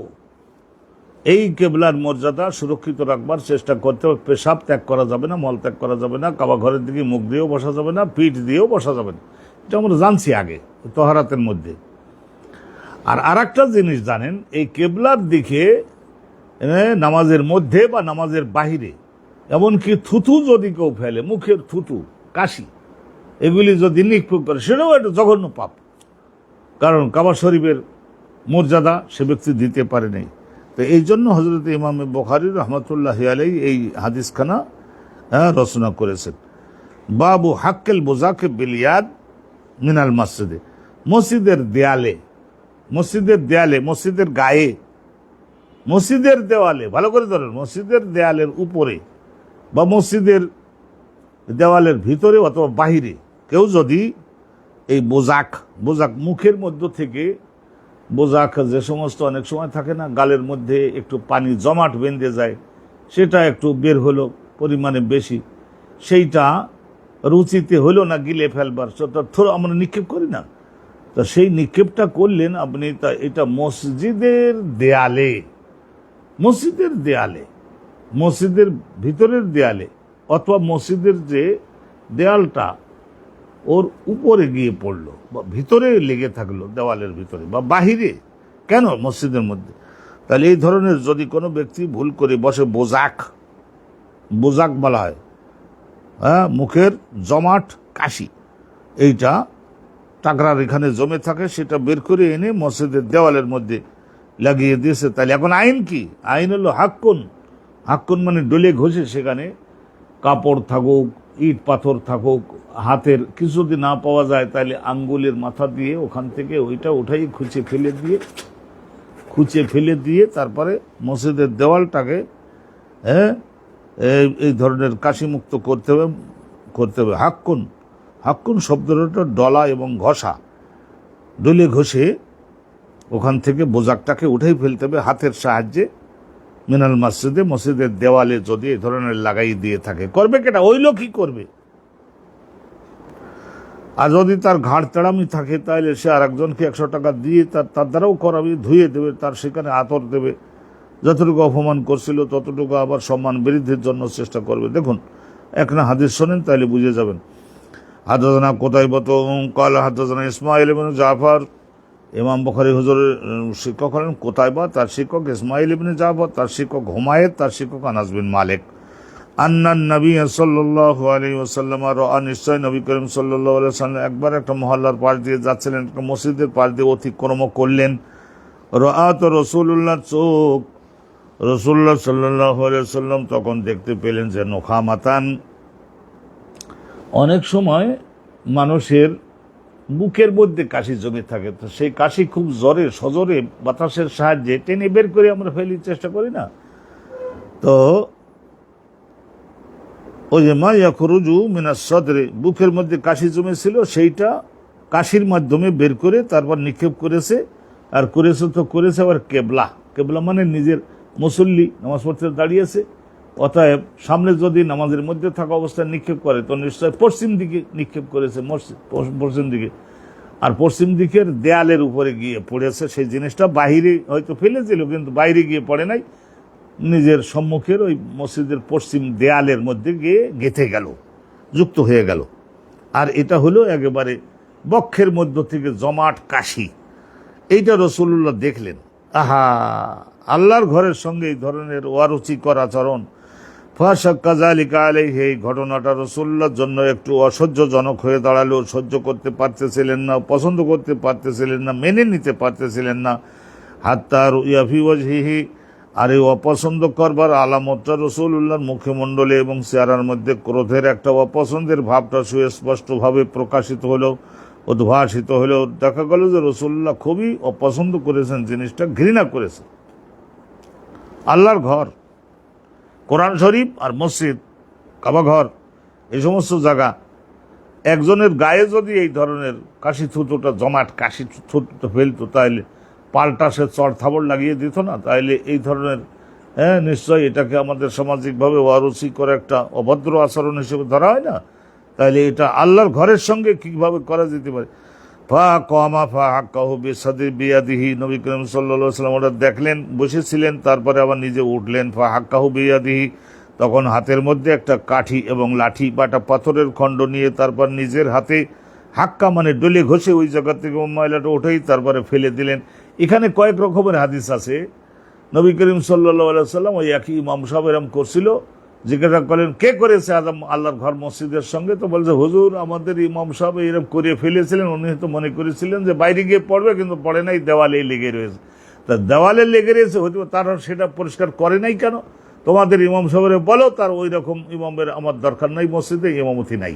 এই কেবলার মর্যাদা সুরক্ষিত রাখবার চেষ্টা করতে হবে। পেশাব ত্যাগ করা যাবে না, মল ত্যাগ করা যাবে না, কাবা ঘরের দিকে মুখ দিয়েও বসা যাবে না, পিঠ দিয়েও বসা যাবে না, এটা আমরা জানছি আগে তহারাতের মধ্যে। আর একটা জিনিস জানেন, এই কেবলার দিকে নামাজের মধ্যে বা নামাজের বাহিরে, এমনকি থুতু যদি কেউ ফেলে, মুখের থুতু, কাশি, এগুলি যদি নিক্ষেপ করে সেটাও একটা জঘন্য পাপ, কারণ কাবা শরীফের মর্যাদা সে ব্যক্তি দিতে পারে নাই। তো এই জন্য হজরত ইমাম বুখারী রহমতুল্লাহি আলাইহি এই হাদিসখানা রচনা করেছেন। বাবু হাক্কেল বোজাকে বিলিয়াদ মিনাল মসজিদে, মসজিদের দেয়ালে, মসজিদের দেয়ালে, মসজিদের গায়ে, মসজিদের দেওয়ালে, ভালো করে ধরেন, মসজিদের দেয়ালের উপরে বা মসজিদের দেওয়ালের ভিতরে অথবা বাহিরে কেউ যদি এই বোজাক, বোজাক মুখের মধ্য থেকে, বোজাক যে সমস্ত অনেক সময় থাকে না গালের মধ্যে একটু পানি জমাট বেঁধে যায়, সেটা একটু বের হলো পরিমাণে বেশি, সেইটা রুচিতে হলো না গিলে ফেলবার, সেটা থোড়া আমরা নিক্ষেপ করি না, তা সেই নিক্ষেপটা করলেন আপনি, তা এটা মসজিদের দেয়ালে, মসজিদের দেয়ালে, মসজিদের ভিতরের দেয়ালে অথবা মসজিদের যে দেয়ালটা ওর উপরে গিয়ে পড়লো বা ভিতরে লেগে থাকলো দেওয়ালের ভিতরে বা বাহিরে, কেন মসজিদের মধ্যে, তাহলে এই ধরনের যদি কোনো ব্যক্তি ভুল করে বসে, বোজাক, বোজাক বলা হয়, মুখের জমাট কাশি, এইটা টাকরার এখানে জমে থাকে, সেটা বের করে এনে মসজিদের দেওয়ালের মধ্যে লাগিয়ে দিয়েছে, তাহলে এখন আইন কি? আইন হলো হাক্কুন, হাক্কুন মানে ডলে ঘষে সেখানে কাপড় থাকুক, ইট পাথর থাকুক, হাতের কিছু যদি না পাওয়া যায় তাহলে আঙ্গুলের মাথা দিয়ে ওখান থেকে ওইটা উঠাই খুঁচে ফেলে দিয়ে তারপরে মসজিদের দেওয়ালটাকে এই ধরনের কাশিমুক্ত করতে হবে। হাক্কুন, হাক্কুন শব্দটা ডলা এবং ঘষা, ডলে ঘষে ওখান থেকে বোজাকটাকে উঠেই ফেলতে হবে হাতের সাহায্যে, মিনাল মসজিদে, মসজিদের দেওয়ালে যদি এই ধরনের লাগাই দিয়ে থাকে। করবে কেটা? ওই লোকই করবে। আর যদি তার ঘাড় তেড়ামি থাকে তাহলে সে আর একজনকে 100 টাকা দিয়ে তার দ্বারাও করাবে, ধুয়ে দেবে, তার সেখানে আতর দেবে, যতটুকু অপমান করছিল ততটুকু আবার সম্মান বৃদ্ধির জন্য চেষ্টা করবে। দেখুন একটা হাদিস শোনেন তাহলে বুঝে যাবেন। হাদাসানা কোতাইবা কাল হাদাসানা ইসমাইল ইবনে জাফর, ইমাম বুখারী হুজুরের শিক্ষক হলেন কোতাইবা, তার শিক্ষক ইসমাইল ইবনে জাফর, তার শিক্ষক হুমায়দ, তার শিক্ষক আনাস বিন মালিক। আন্নান নবী সাল্লাল্লাহু আলাইহি ওয়াসাল্লাম রাআ, নিশ্চয় নবী করিম সাল্লাল্লাহু আলাইহি ওয়াসাল্লাম একবার একটা মহল্লার পাশ দিয়ে যাচ্ছিলেন, একটা মসজিদের পাশ দিয়ে অতিক্রম করলেন। রাআ তো রাসূলুল্লাহর চোখ, রাসূলুল্লাহ সাল্লাল্লাহু আলাইহি ওয়াসাল্লাম তখন দেখতে পেলেন যে নোখামাতান, অনেক সময় মানুষের বুকের মধ্যে কাশি জমে থাকে, তো সেই কাশি খুব জোরে সজোরে বাতাসের সাহায্যে টেনে বের করে আমরা ফেলির চেষ্টা করি না, তো ওই যে মা ইয়াখরুজু মিনাস সদরে, বুকের মধ্যে কাশি জমেছিল, সেইটা কাশির মাধ্যমে বের করে তারপর নিক্ষেপ করেছে। আর করেছে আবার কেবলা, কেবলা মানে নিজের মুসল্লি নামাজ পড়তে দাঁড়িয়েছে, অতএব সামনে যদি নামাজের মধ্যে থাকা অবস্থায় নিক্ষেপ করে তো নিশ্চয় পশ্চিম দিকে নিক্ষেপ করেছে, পশ্চিম দিকে, আর পশ্চিম দিকের দেয়ালের উপরে গিয়ে পড়েছে। সেই জিনিসটা বাহিরে হয়তো ফেলেছিল কিন্তু বাইরে গিয়ে পড়ে নাই, নিজের সম্মুখের ওই মসজিদের পশ্চিম দেয়ালের মধ্যে গিয়ে গেঁথে গেল, যুক্ত হয়ে গেল। আর এটা হলো একেবারে বক্ষের মধ্য থেকে জমাট কাশি। এইটা রাসূলুল্লাহ দেখলেন, আহা, আল্লাহর ঘরের সঙ্গে এই ধরনের অরুচিকর আচরণ। ফাশাক্কা যালিকা আলাইহি, এই ঘটনাটা রাসূলুল্লাহর জন্য একটু অসহ্যজনক হয়ে দাঁড়ালো, সহ্য করতে পারতেছিলেন না, পছন্দ করতে পারতেছিলেন না, মেনে নিতে পারতেছিলেন না। হাত্তা রুইয়া ফি ওয়াজহিহি, আর এই অপছন্দ করবার আলামতটা রাসূলুল্লাহর মুখমণ্ডলে এবং চেহারার মধ্যে ক্রোধের একটা অপছন্দের ভাবটা সুস্পষ্টভাবে প্রকাশিত হলো, উদ্ভাসিত হলো। দেখা গেল যে রাসূলুল্লাহ খুবই অপছন্দ করেছেন, জিনিসটা ঘৃণা করেছেন। আল্লাহর ঘর, কোরআন শরীফ আর মসজিদ, কাবা ঘর, এই সমস্ত জায়গা, একজনের গায়ে যদি এই ধরনের কাশি থুতুটা জমাট কাশি থুতুটা ফেলতো তাহলে পাল্টা সে চড় থাবড় লাগিয়ে দিত না? তাইলে এই ধরনের নিশ্চয়ই এটাকে আমাদের সামাজিকভাবে অরুচিকর একটা অভদ্র আচরণ হিসেবে ধরা হয় না? তাইলে এটা আল্লাহর ঘরের সঙ্গে কীভাবে করা যেতে পারে? ফা কমা ফা হাক্কাহু বিসাদির বিয়াদিহি, নবী করিম সাল্লাল্লাহু আলাইহি ওয়াসাল্লাম ওরা দেখলেন, বসেছিলেন, তারপরে আবার নিজে উঠলেন। ফা হাক্কাহু বিয়াদিহি, তখন হাতের মধ্যে একটা কাঠি এবং লাঠি বা একটা পাথরের খণ্ড নিয়ে তারপর নিজের হাতে হাক্কা মানে ডলে ঘষে ওই জায়গা থেকে ময়লাটা উঠেই তারপরে ফেলে দিলেন। এখানে কয়েক রকমের হাদিস আছে। নবী করিম সাল্লাল্লাহু আলাইহি ওয়াসাল্লাম ওই একই ইমাম সাহেব এরম করছিল, জিজ্ঞাসা করলেন কে করেছে আজম আল্লাহর ঘর মসজিদের সঙ্গে? তো বলছে হুজুর আমাদের ইমাম সাহেব এরকম করে ফেলেছিলেন, উনি হয়তো মনে করেছিলেন যে বাইরে গিয়ে পড়বে, কিন্তু পড়ে নাই, দেওয়ালে লেগে রয়েছে। তা দেওয়ালে লেগে রয়েছে হয়তো তারা সেটা পরিষ্কার করে নাই কেন? তোমাদের ইমাম সাহেবের বলো তার ওই রকম ইমামের আমার দরকার নাই, মসজিদে ইমামতি নাই।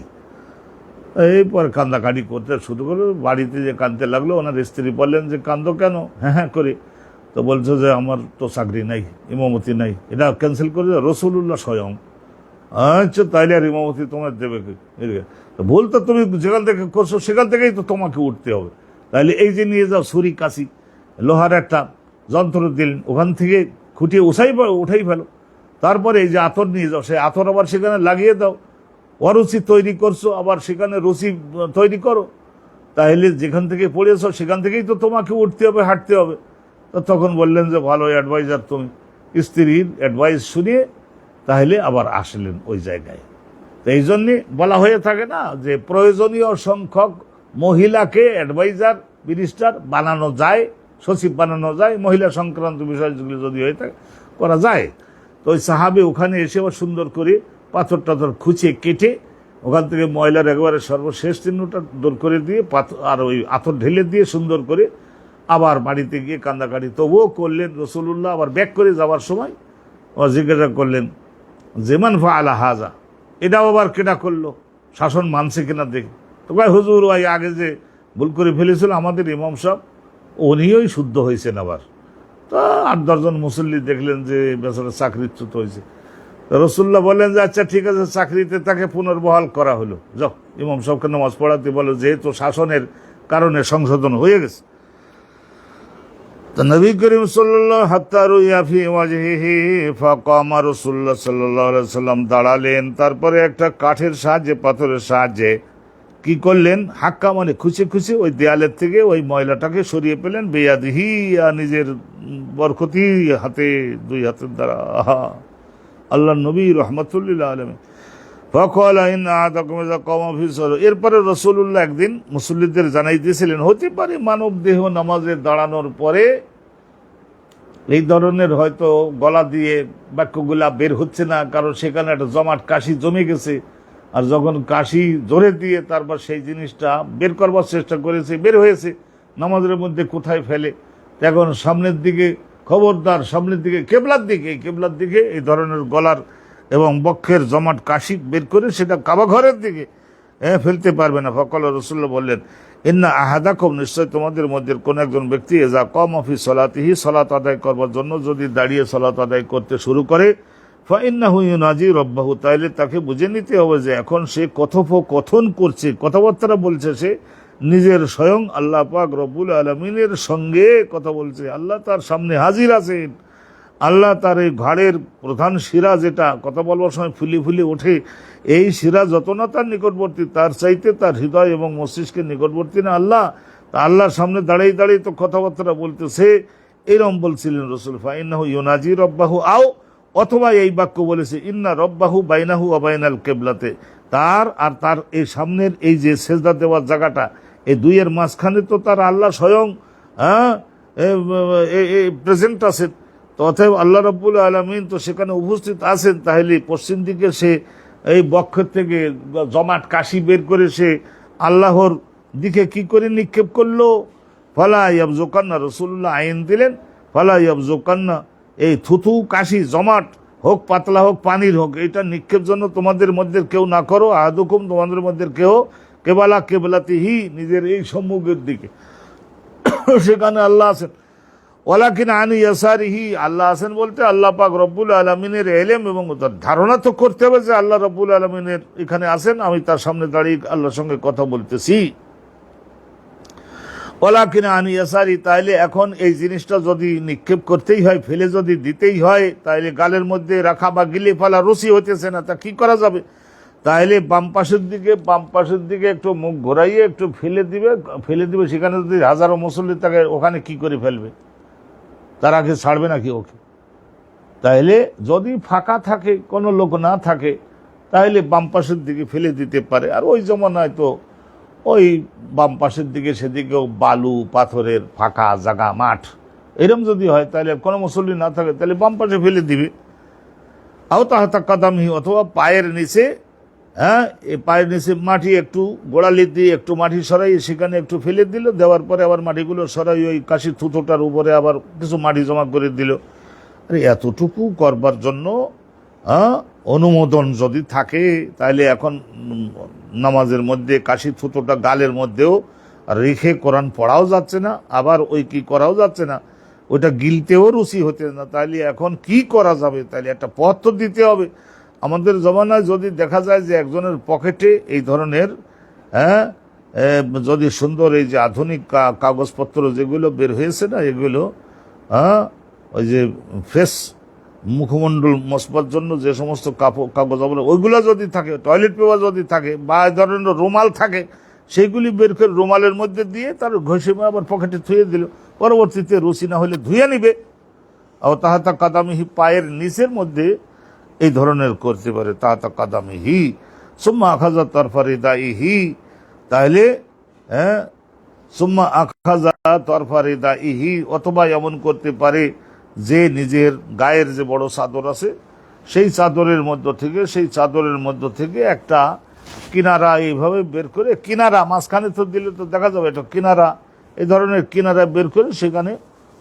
এরপর কান্দাকাটি করতে শুরু করলো, বাড়িতে যে কাঁদতে লাগলো। ওনার স্ত্রী বললেন যে কান্দো কেন? হ্যাঁ হ্যাঁ করে। তো বলছে যে আমার তো চাকরি নাই, ইমামতি নাই, এটা ক্যান্সেল করে রসুল্লাহ স্বয়ং। আচ্ছা তাইলে আর ইমামতি তোমার দেবে কি? ভুল তো তুমি যেখান থেকে করছো সেখান থেকেই তো তোমাকে উঠতে হবে। তাইলে এই যে নিয়ে যাও ছুরি কাশি লোহার একটা যন্ত্র দিলেন, ওখান থেকে খুঁটিয়ে উঠাই ফেলো। তারপরে এই যে আতর নিয়ে যাও, সেই আতর আবার সেখানে লাগিয়ে দাও। অরুচি তৈরি করছো, আবার সেখানে রুচি তৈরি করো। তাহলে যেখান থেকে পড়েছো সেখান থেকেই তো তোমাকে উঠতে হবে, হাঁটতে হবে। তো তখন বললেন যে ভালো অ্যাডভাইজার তুমি। স্ত্রীর অ্যাডভাইস শুনিয়ে তাহলে আবার আসলেন ওই জায়গায়। তো এই জন্যে বলা হয়ে থাকে না যে প্রয়োজনীয় সংখ্যক মহিলাকে অ্যাডভাইজার মিনিস্টার বানানো যায়, সচিব বানানো যায়, মহিলা সংক্রান্ত বিষয়গুলি যদি হয়ে থাকে করা যায়। তো ওই সাহাবে ওখানে এসে আবার সুন্দর করে পাথর টাথর খুঁচিয়ে কেটে ওখান থেকে ময়লার একেবারে সর্বশেষ চিহ্নটা দূর করে দিয়ে পাথর আর ওই আথর ঢেলে দিয়ে সুন্দর করে আবার বাড়িতে গিয়ে কান্দাকাটি তবুও করলেন। রসুল্লাহ আবার ব্যাক করে যাওয়ার সময় জিজ্ঞাসা করলেন যে মান ফাআলা হাজা, এটাও আবার কেটা করলো, শাসন মানছে কিনা দেখে। তো ভাই হুজুর ওই আগে যে ভুল করে ফেলেছিল আমাদের ইমাম সাহেব, উনিই শুদ্ধ হয়েছেন আবার। তো 8-10 জন মুসল্লি দেখলেন যে বেচারা চাকরিচ্যুত হয়েছে। রসুল্লাহ বললেন যে আচ্ছা ঠিক আছে, চাকরিতে তাকে পুনর্বহাল করা হলো, যাও ইমাম সাহেবকে নামাজ পড়াতে বলো, যেহেতু শাসনের কারণে সংশোধন হয়ে গেছে। তো নবী করিম সাল্লাল্লাহু হাত্তা রুইয়া ফি ওয়াজহিহি ফাকামা রাসূলুল্লাহ সাল্লাল্লাহু আলাইহি সাল্লাম দাঁড়ালেন। তারপরে একটা কাঠের সাহায্যে, পাথরের সাহায্যে কি করলেন, হাক্কা মানে খুঁচে খুঁচে ওই দেয়ালের থেকে ওই ময়লাটাকে সরিয়ে পেলেন। বেয়াদিহি, নিজের বরকতি হাতে, 2 হাতের দ্বারা। আল্লাহ নবী রহমাতুল্লিল আলামিন। এরপরে রসুল্লাহ একদিন মুসল্লিদের জানাই দিয়েছিলেন, হতে পারে মানব দেহ নামাজে দাঁড়ানোর পরে এই ধরনের হয়তো গলা দিয়ে বাক্যগুলা বের হচ্ছে না, কারণ সেখানে একটা জমাট কাশি জমে গেছে। আর যখন কাশি জোরে দিয়ে তারপর সেই জিনিসটা বের করবার চেষ্টা করেছে, বের হয়েছে, নামাজের মধ্যে কোথায় ফেলে। এখন সামনের দিকে, খবরদার সামনের দিকে, কেবলার দিকে এই ধরনের গলার এবং বক্ষের জমাট কাশি বের করে সেটা কাবা ঘরের দিকে ফেলতে পারবে না। ফকল রসুল্লাহ বললেন, ইন্না আহাদাকুম, নিশ্চয় তোমাদের মধ্যে কোন একজন ব্যক্তি এজা কামা ফি সলাতিহি, সলাত আদায় করবার জন্য যদি দাঁড়িয়ে সলাত আদায় করতে শুরু করে, ফাইন্নাহু ইউনাজি রব্বাহু, তাইলে তাকে বুঝে নিতে হবে যে এখন সে কথোপকথন করছে, কথাবার্তা বলছে, সে নিজের স্বয়ং আল্লাহ পাক রব্বুল আলামিনের সঙ্গে কথা বলছে। আল্লাহ তার সামনে হাজির আছেন। আল্লাহ তার এই ঘাড়ের প্রধান শিরা, যেটা কথা বলবার সময় ফুলি ফুলি ওঠে, এই শিরা যত না তার নিকটবর্তী, তার চাইতে তার হৃদয় এবং মস্তিষ্কের নিকটবর্তী না আল্লাহ। তা আল্লাহর সামনে দাঁড়িয়ে দাঁড়িয়ে তো কথাবার্তা বলতেছে, এরম বলছিলেন রসুল। ফাইন্নাহু ইউনাজি রব্বাহু, আও অথবা এই বাক্য বলেছে, ইন্না রব্বাহু বাইনাহু ওয়া বাইনাল কিবলাতে, তার আর তার এই সামনের এই যে সেজদা দেওয়ার জায়গাটা, এই দুইয়ের মাঝখানে তো তার আল্লাহ স্বয়ং প্রেজেন্ট আছেন। তো অতএব আল্লাহ রাব্বুল আলামিন তো সেখানে উপস্থিত আছেন। তাহলে পশ্চিম দিকে সে এই বক্ষের থেকে জমাট কাশি বের করে সে আল্লাহর দিকে কি করে নিক্ষেপ করলো। ফালা ইয়াবজুকান্না, রাসূলুল্লাহ আইন দিলেন, ফালা ইয়াবজুকান্না, এই থুথু কাশি জমাট হোক, পাতলা হোক, পানির হোক, এটা নিক্ষেপ জন্য তোমাদের মধ্যে কেউ না করো। আহাদুকুম, তোমাদের মধ্যে কেউ কেবালা কেবলাতিহি, নিজের এই সম্মুখের দিকে, সেখানে আল্লাহ আছেন। ওয়ালাকিন আনি ইয়াসারিহি, আল্লাহ আছেন বলতে আল্লাহ পাক রব্বুল আলামিনের ইলম এবং তার ধারণা তো করতে হবে যে আল্লাহ রব্বুল আলামিনের এখানে আছেন, আমি তার সামনে দাঁড়িয়ে আল্লাহর সঙ্গে কথা বলতেছি। ওয়ালাকিন আনি ইয়াসারি, তাইলে এখন এই জিনিসটা যদি নিক্ষেপ করতেই হয়, ফেলে যদি দিতেই হয়, তাইলে গালের মধ্যে রাখা বা গিলে ফেলা রুচি হইতেছে না, তা কি করা যাবে? তাইলে বাম পাশের দিকে একটু মুখ ঘোরাইয়ে একটু ফেলে দিবে। সেখানে যদি হাজারো মুসল্লি থাকে, ওখানে কি করে ফেলবে? তার আগে ছাড়বে নাকি ওকে? তাইলে যদি ফাঁকা থাকে, কোনো লোক না থাকে, তাহলে বাম পাশের দিকে ফেলে দিতে পারে। আর ওই জমানায় তো ওই বাম পাশের দিকে সেদিকেও বালু পাথরের ফাঁকা জায়গা, মাঠ, এরম যদি হয়, তাহলে কোনো মুসল্লি না থাকে, তাহলে বাম পাশে ফেলে দিবে। আও তাহাতা কাদামি, অথবা পায়ের নিচে, হ্যাঁ, এই পায়ের নিচে মাটি একটু গোড়ালি দিয়ে একটু মাটি সরাই সেখানে একটু ফেলে দিল, দেওয়ার পরে আবার মাটিগুলো সরাই ওই কাশির থুতোটার উপরে আবার কিছু মাটি জমা করে দিল। আরে এতটুকু করবার জন্য অনুমোদন যদি থাকে, তাহলে এখন নামাজের মধ্যে কাশি থুতোটা গালের মধ্যেও রেখে কোরআন পড়াও যাচ্ছে না, আবার ওই কি করাও যাচ্ছে না, ওইটা গিলতেও রুচি হতে না। তাহলে এখন কি করা যাবে? তাহলে একটা পথ তো দিতে হবে। আমাদের জমানায় যদি দেখা যায় যে একজনের পকেটে এই ধরনের, হ্যাঁ, যদি সুন্দর এই যে আধুনিক কাগজপত্র যেগুলো বের হয়েছে না, এগুলো ওই যে ফেস মুখমণ্ডল মশবার জন্য যে সমস্ত কাগজ ওইগুলো যদি থাকে, টয়লেট পেপার যদি থাকে, বা এই ধরনের রুমাল থাকে, সেইগুলি বের করে রুমালের মধ্যে দিয়ে তার ঘষে আবার পকেটে থুয়ে দিল, পরবর্তীতে রুচি না হলে ধুয়ে নিবে। আর তাহাতা কাদামিহি, পায়ের নিচের মধ্যে এই ধরনের করতে পারে, তাহাতা কাদামিহি। সুম্মা আখাজা তরফারি দাইহি, তাহলে হ্যাঁ, সুম্মা আখাজা তরফারি দাইহি, অথবা এমন করতে পারে যে নিজের গায়ের যে বড় চাদর আছে সেই চাদরের মধ্য থেকে একটা কিনারা এইভাবে বের করে, কিনারা মাঝখানে তো দিলে তো দেখা যাবে এটা কিনারা, এই ধরনের কিনারা বের করে সেখানে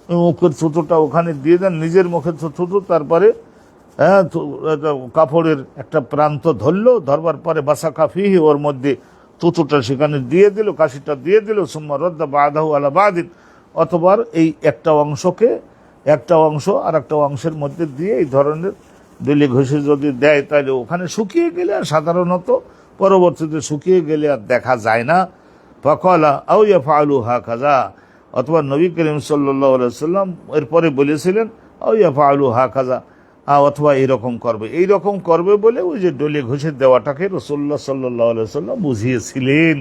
মুখের থুতুটা ওখানে দিয়ে দেন, নিজের মুখের থুতু, তারপরে হ্যাঁ কাপড়ের একটা প্রান্ত ধরলো, ধরবার পরে বাসা কাফিহি, ওর মধ্যে থুতুটা সেখানে দিয়ে দিল, কাশিটা দিয়ে দিল। সুম্মা রদ্দা বাদাহু আলা বাদিন, অথবা এই একটা অংশ আর একটা অংশের মধ্যে দিয়ে এই ধরনের দলি ঘষে যদি দেয়, তাহলে ওখানে শুকিয়ে গেলে, আর সাধারণত পরবর্তীতে শুকিয়ে গেলে আর দেখা যায় না। ফাকালা আও ইয়াফআলু হাকাযা, অথবা নবী করিম সাল্লাল্লাহু আলাইহি সাল্লাম এরপরে বলেছিলেন আও ইয়াফআলু হাকাযা, অথবা এইরকম করবে বলে ওই যে ডলে ঘষে দেওয়াটাকে রাসূলুল্লাহ সাল্লাল্লাহু আলাইহি সাল্লাম বুঝিয়েছিলেন।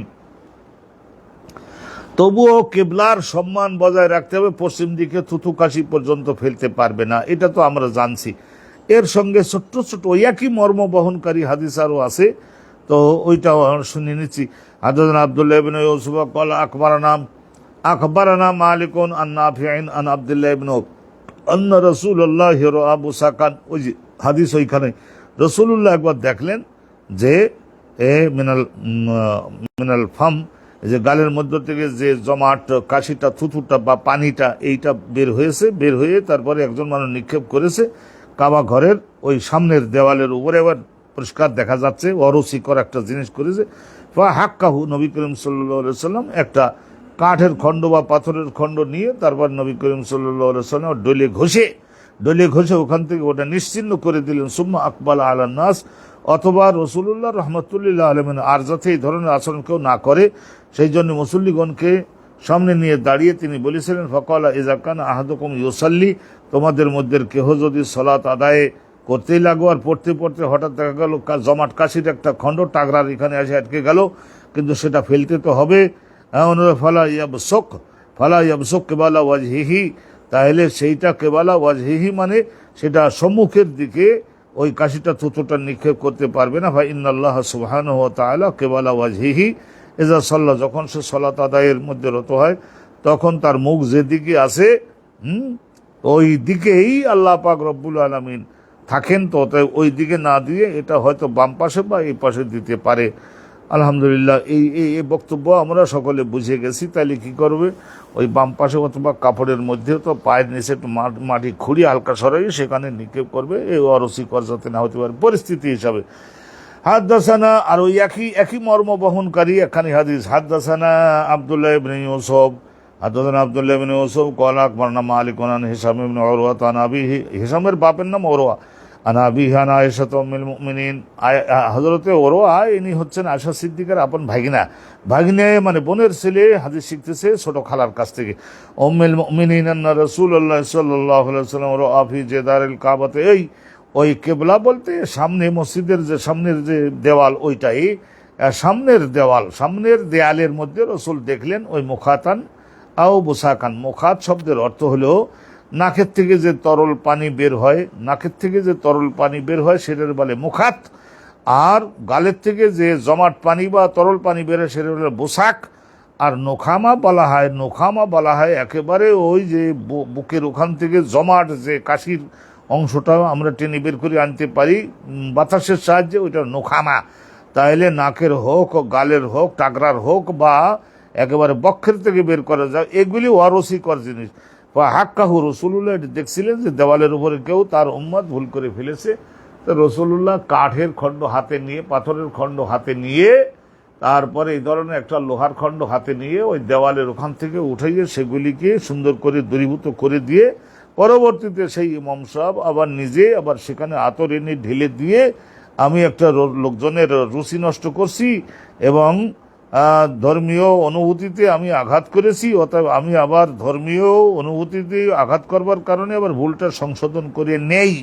তবুও কেবলার সম্মান বজায় রাখতে হবে, পশ্চিম দিকে থুতু কাশি পর্যন্ত ফেলতে পারবে না, এটা তো আমরা জানছি। এর সঙ্গে ছোট্ট ছোট ওই একই মর্ম বহনকারী হাদিস আরও আছে, তো ওইটাও আমরা শুনে নিচ্ছি। হাদাথানা আব্দুল্লাহ ইবনে ইউসুফ ক্বালা আখবারানা মালিকুন আন নাফিইন আন আব্দুল্লাহ ইবনে আন্না রাসূলুল্লাহ রাআ বুসাকান, ওই যে হাদিস ওইখানে রাসূলুল্লাহ একবার দেখলেন যে মিনাল ফাম, যে গালের মধ্য থেকে যে জমাট কাশিটা থুতুটা বা পানিটা এইটা বের হয়ে তারপরে একজন মানুষ নিক্ষেপ করেছে কাবা ঘরের ওই সামনের দেওয়ালের উপরে, এবার পরিষ্কার দেখা যাচ্ছে, অরুচিকর একটা জিনিস করেছে। ফা হাক্কাহু, নবী করিম সাল্লাল্লাহু আলাইহি সাল্লাম একটা কাঠের খণ্ড বা পাথরের খণ্ড নিয়ে তারপর নবী করিম সাল্লাল্লাহু আলাইহি সাল্লাম ডলে ঘষে ওখান থেকে ওটা নিশ্চিহ্ন করে দিলেন। সুম্মা আকবালা আলান নাস, অথবা রাসূলুল্লাহ রাহমাতুল্লিল আলামিন আর যাতে এই ধরনের আচরণ কেউ না করে সেই জন্য মুসল্লিগণকে সামনে নিয়ে দাঁড়িয়ে তিনি বলেছিলেন, ফাকালা ইযা কানা আহাদুকুম ইউসাল্লি, তোমাদের মধ্যে কেহ যদি সালাত আদায়ে করতেই লাগো আর পড়তে পড়তে হঠাৎ দেখা গেল জমাট কাশির একটা খণ্ড টাগরার এখানে এসে আটকে গেল, কিন্তু সেটা ফেলতে তো হবে। ফালা ইয়াবসুক কেবালা ওয়াজহিহি, তাহলে সেইটা কেবালা ওয়াজহিহি মানে সেটা সম্মুখের দিকে ওই কাশিটা থুতুটা নিক্ষেপ করতে পারবে না। ভাই ইন্নাল্লাহ সুবহানাহু ওয়া তাআলা কেবালা ওয়াজহিহি ইযা সাল্লা, যখন সে সালাত আদায়ের মধ্যে রত হয় তখন তার মুখ যেদিকে আছে ওই দিকেই আল্লাহ পাক রব্বুল আলামিন থাকেন, তো ওই দিকে না দিয়ে এটা হয়তো বাম পাশে বা এই পাশে দিতে পারে। আলহামদুলিল্লাহ, এই বক্তব্য আমরা সকলে বুঝে গেছি। তাহলে কি করবে, ওই বাম পাশে অথবা কাপড়ের মধ্যেও তো পায়ের নিচে একটু মাটি খুঁড়িয়ে হালকা সরাই সেখানে নিক্ষেপ করবে, এই অরুচিকর যাতে না হতে পারে পরিস্থিতি হিসাবে। হাদাসানা, আর ওই একই মর্ম বহনকারী একখানি হাদিস। হাদাসানা আব্দুল্লাহ ইবনে ইউসুফ হাদাসানা আব্দুল্লাহ ইবনে ইউসুফ ক্বালা আখবারনা মালিকুন আন হিশাম ইবনে উরওয়া আন আবিহি, হিশামের বাপের নাম উরওয়া, আন আবিহি আন আয়েশা উম্মুল মুমিনিন, হযরতে উরওয়া ইনি হচ্ছেন আয়েশা সিদ্দিকার আপন ভাগিনা মানে বোনের ছেলে, হাদিস শিখতেছে ছোট খালার কাছ থেকে। উম্মুল মুমিনিন আন্না রাসূলুল্লাহ সাল্লাল্লাহু আলাইহি ওয়াসাল্লাম রাআ ফি জিদারিল কাবাতে, ওই কেবলা বলতে সামনে মসজিদের যে সামনের যে দেওয়াল, ওইটাই সামনের দেয়ালের মধ্যে রসুল দেখলেন ওই মুখাতান আও বুসাকান। মুখাত শব্দের অর্থ হলো নাকের থেকে যে তরল পানি বের হয় সেটার বলে মুখাত, আর গালের থেকে যে জমাট পানি বা তরল পানি বের হয় সেটা বলে বুসাক। আর নোখামা বলা হয় একেবারে ওই যে বুকের ওখান থেকে জমাট যে কাশির অংশটাও আমরা টেনে বের করে আনতে পারি বাতাসের সাহায্যে, ওইটা নোখানা। তাহলে নাকের হোক, গালের হোক, টাকরার হোক, বা একেবারে বক্ষের থেকে বের করা যায়, এগুলি অরুচিকর জিনিস। বা হাক্কাহু রসুল্লাহ দেখছিলেন যে দেওয়ালের উপরে কেউ তার উম্মত ভুল করে ফেলেছে, তো রসুল্লাহ কাঠের খণ্ড হাতে নিয়ে, পাথরের খণ্ড হাতে নিয়ে, তারপরে এই ধরনের একটা লোহার খণ্ড হাতে নিয়ে ওই দেওয়ালের ওখান থেকে উঠাইয়ে সেগুলিকে সুন্দর করে দূরীভূত করে দিয়ে পরবর্তীতে সেই ইমাম সাহেব আবার নিজে আবার সেখানে আতর এনে ঢেলে দিয়ে, আমি একটা লোকজনের রুচি নষ্ট করছি এবং ধর্মীয় অনুভূতিতে আমি আঘাত করেছি, অতএব আমি আবার ধর্মীয় অনুভূতিতে আঘাত করবার কারণে আবার ভুলটা সংশোধন করে নেই,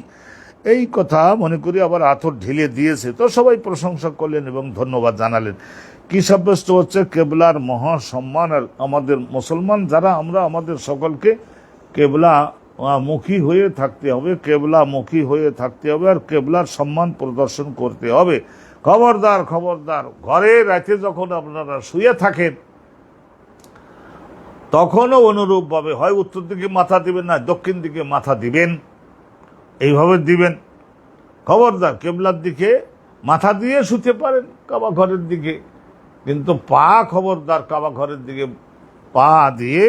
এই কথা মনে করি আবার আতর ঢেলে দিয়েছে। তো সবাই প্রশংসা করলেন এবং ধন্যবাদ জানালেন। কি সাব্যস্ত হচ্ছে? কেবলার মহা সম্মান। আর আমাদের মুসলমান যারা আমরা, আমাদের সকলকে কেবলা মুখী হয়ে থাকতে হবে, কেবলা মুখী হয়ে থাকতে হবে, আর কেবলার সম্মান প্রদর্শন করতে হবে। খবরদার খবরদার, ঘরে রাতে যখন আপনারা শুয়ে থাকেন তখনও অনুরূপভাবে হয় উত্তর দিকে মাথা দিবেন, না দক্ষিণ দিকে মাথা দিবেন, এইভাবে দিবেন। খবরদার, কেবলার দিকে মাথা দিয়ে শুতে পারেন, কাবা ঘরের দিকে, কিন্তু পা খবরদার কাবা ঘরের দিকে পা দিয়ে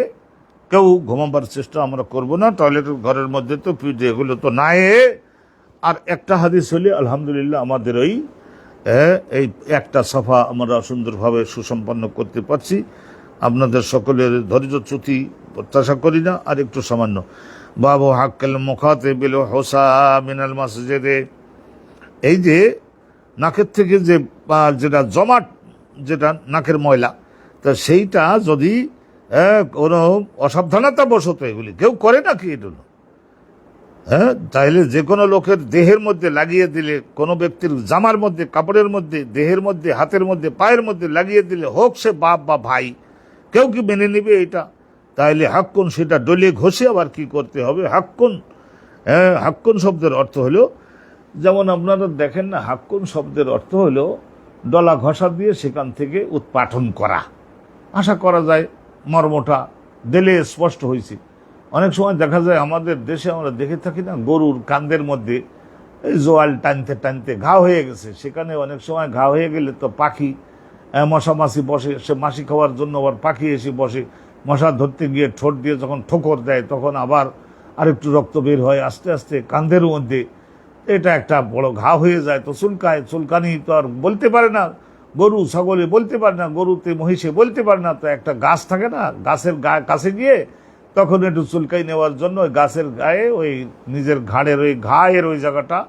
কেউ ঘুমাবার চেষ্টা আমরা করব না। টয়লেটের ঘরের মধ্যে তো পিঠে এগুলো তো নাই। আর একটা হাদিস হলে আলহামদুলিল্লাহ আমাদের এই একটা সফা আমরা সুন্দরভাবে সুসম্পন্ন করতে পারছি। আপনাদের সকলের ধৈর্যচ্যুতি প্রত্যাশা করি না। আর একটু সামান্য, বাবু হাক্কাল মুখাতে বিল হোসা মিনাল মসজিদে, এই যে নাকের থেকে যে যেটা জমাট, যেটা নাকের ময়লা, তা সেইটা যদি কোনো অসাবধানতা বশত এগুলি কেউ করে নাকি এগুলো, তাইলে যে কোনো লোকের দেহের মধ্যে লাগিয়ে দিলে, কোনো ব্যক্তির জামার মধ্যে, কাপড়ের মধ্যে, দেহের মধ্যে, হাতের মধ্যে, পায়ের মধ্যে লাগিয়ে দিলে, হোক সে বাপ বা ভাই, কেউ কি মেনে নিবে এটা? তাইলে হাক্কুন সেটা ডলিয়ে ঘষে আবার কি করতে হবে? হাক্কুন, হাক্কুন শব্দের অর্থ হলো, যেমন আপনারা দেখেন না, হাক্কুন শব্দের অর্থ হলো ডলা ঘষা দিয়ে সেখান থেকে উৎপাটন করা। আশা করা যায় মর্মটা দিলে স্পষ্ট হয়েছে। অনেক সময় দেখা যায় আমাদের দেশে আমরা দেখে থাকি না, গরুর কান্দের মধ্যে এই জোয়াল টানতে টানতে ঘা হয়ে গেছে, সেখানে অনেক সময় ঘা হয়ে গেলে তো পাখি, মশা মাছি বসে, সে মাছি খাওয়ার জন্য আবার পাখি এসে বসে, মশা ধরতে গিয়ে ঠোঁট দিয়ে যখন ঠোকর দেয় তখন আবার আরেকটু রক্ত বের হয় আস্তে আস্তে কান্দের মধ্যে, এটা একটা বড় ঘা হয়ে যায়, তো চুলকায়। চুলকানি তো আর বলতে পারে না, গরু ছাগলে বলতে পারে না, গরুতে মহিষে বলতে পারে না, তো একটা গাছ থাকে না, গাছের কাছে গিয়ে তখন একটু চুলকাই নেওয়ার জন্য ওই গাছের গায়ে ওই নিজের ঘাড়ের ওই ঘায়ের ওই জায়গাটা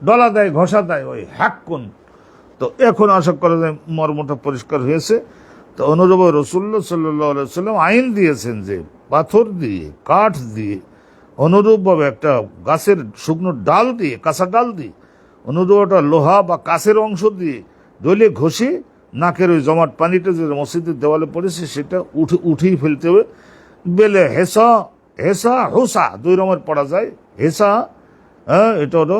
ডলা দেয়, ঘষা দেয়, ওই হ্যাক্কুন। তো এখন আশা করা যায় মর্মটা পরিষ্কার হয়েছে। তো অনুরূপ রসুল্লাহ সাল্লাহ সাল্লাম আইন দিয়েছেন যে পাথর দিয়ে, কাঠ দিয়ে, অনুরূপভাবে একটা গাছের শুকনো ডাল দিয়ে, কাঁচা ডাল দিয়ে, অনুরূপ একটা লোহা বা কাছের অংশ দিয়ে ডলে ঘষে নাকের ওই জমাট পানিটা যে মসজিদের দেওয়ালে পড়েছে সেটা উঠেই ফেলতে হবে। বেলে হেসা, হেসা হোসা দুই রকমের পড়া যায়। হেসা, এটা হলো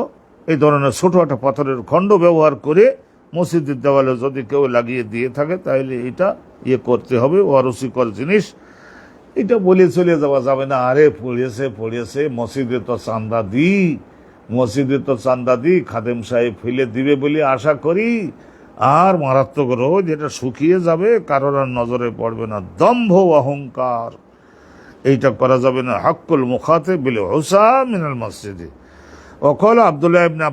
এই ধরনের ছোট একটা পাথরের খণ্ড ব্যবহার করে মসজিদের দেওয়ালে যদি কেউ লাগিয়ে দিয়ে থাকে তাহলে এটা করতে হবে, অরুচিকর জিনিস। এটা বলে চলে যাওয়া যাবে না, আরে পড়িয়েছে মসজিদে তো চান্দা দিই, মসজিদে তো চান্দা দিই, খাদেম সাহেব ফেলে দিবে বলে আশা করি, আর মারাত্মক রোজ এটা শুকিয়ে যাবে, কারোর আর নজরে পড়বে না। দম্ভ অহংকার, এইটা করা যাবে না। হাক্কুল মুখাতে বিল হোসা মিনাল মসজিদে। অকল আব্দুল্লাহ ইবনে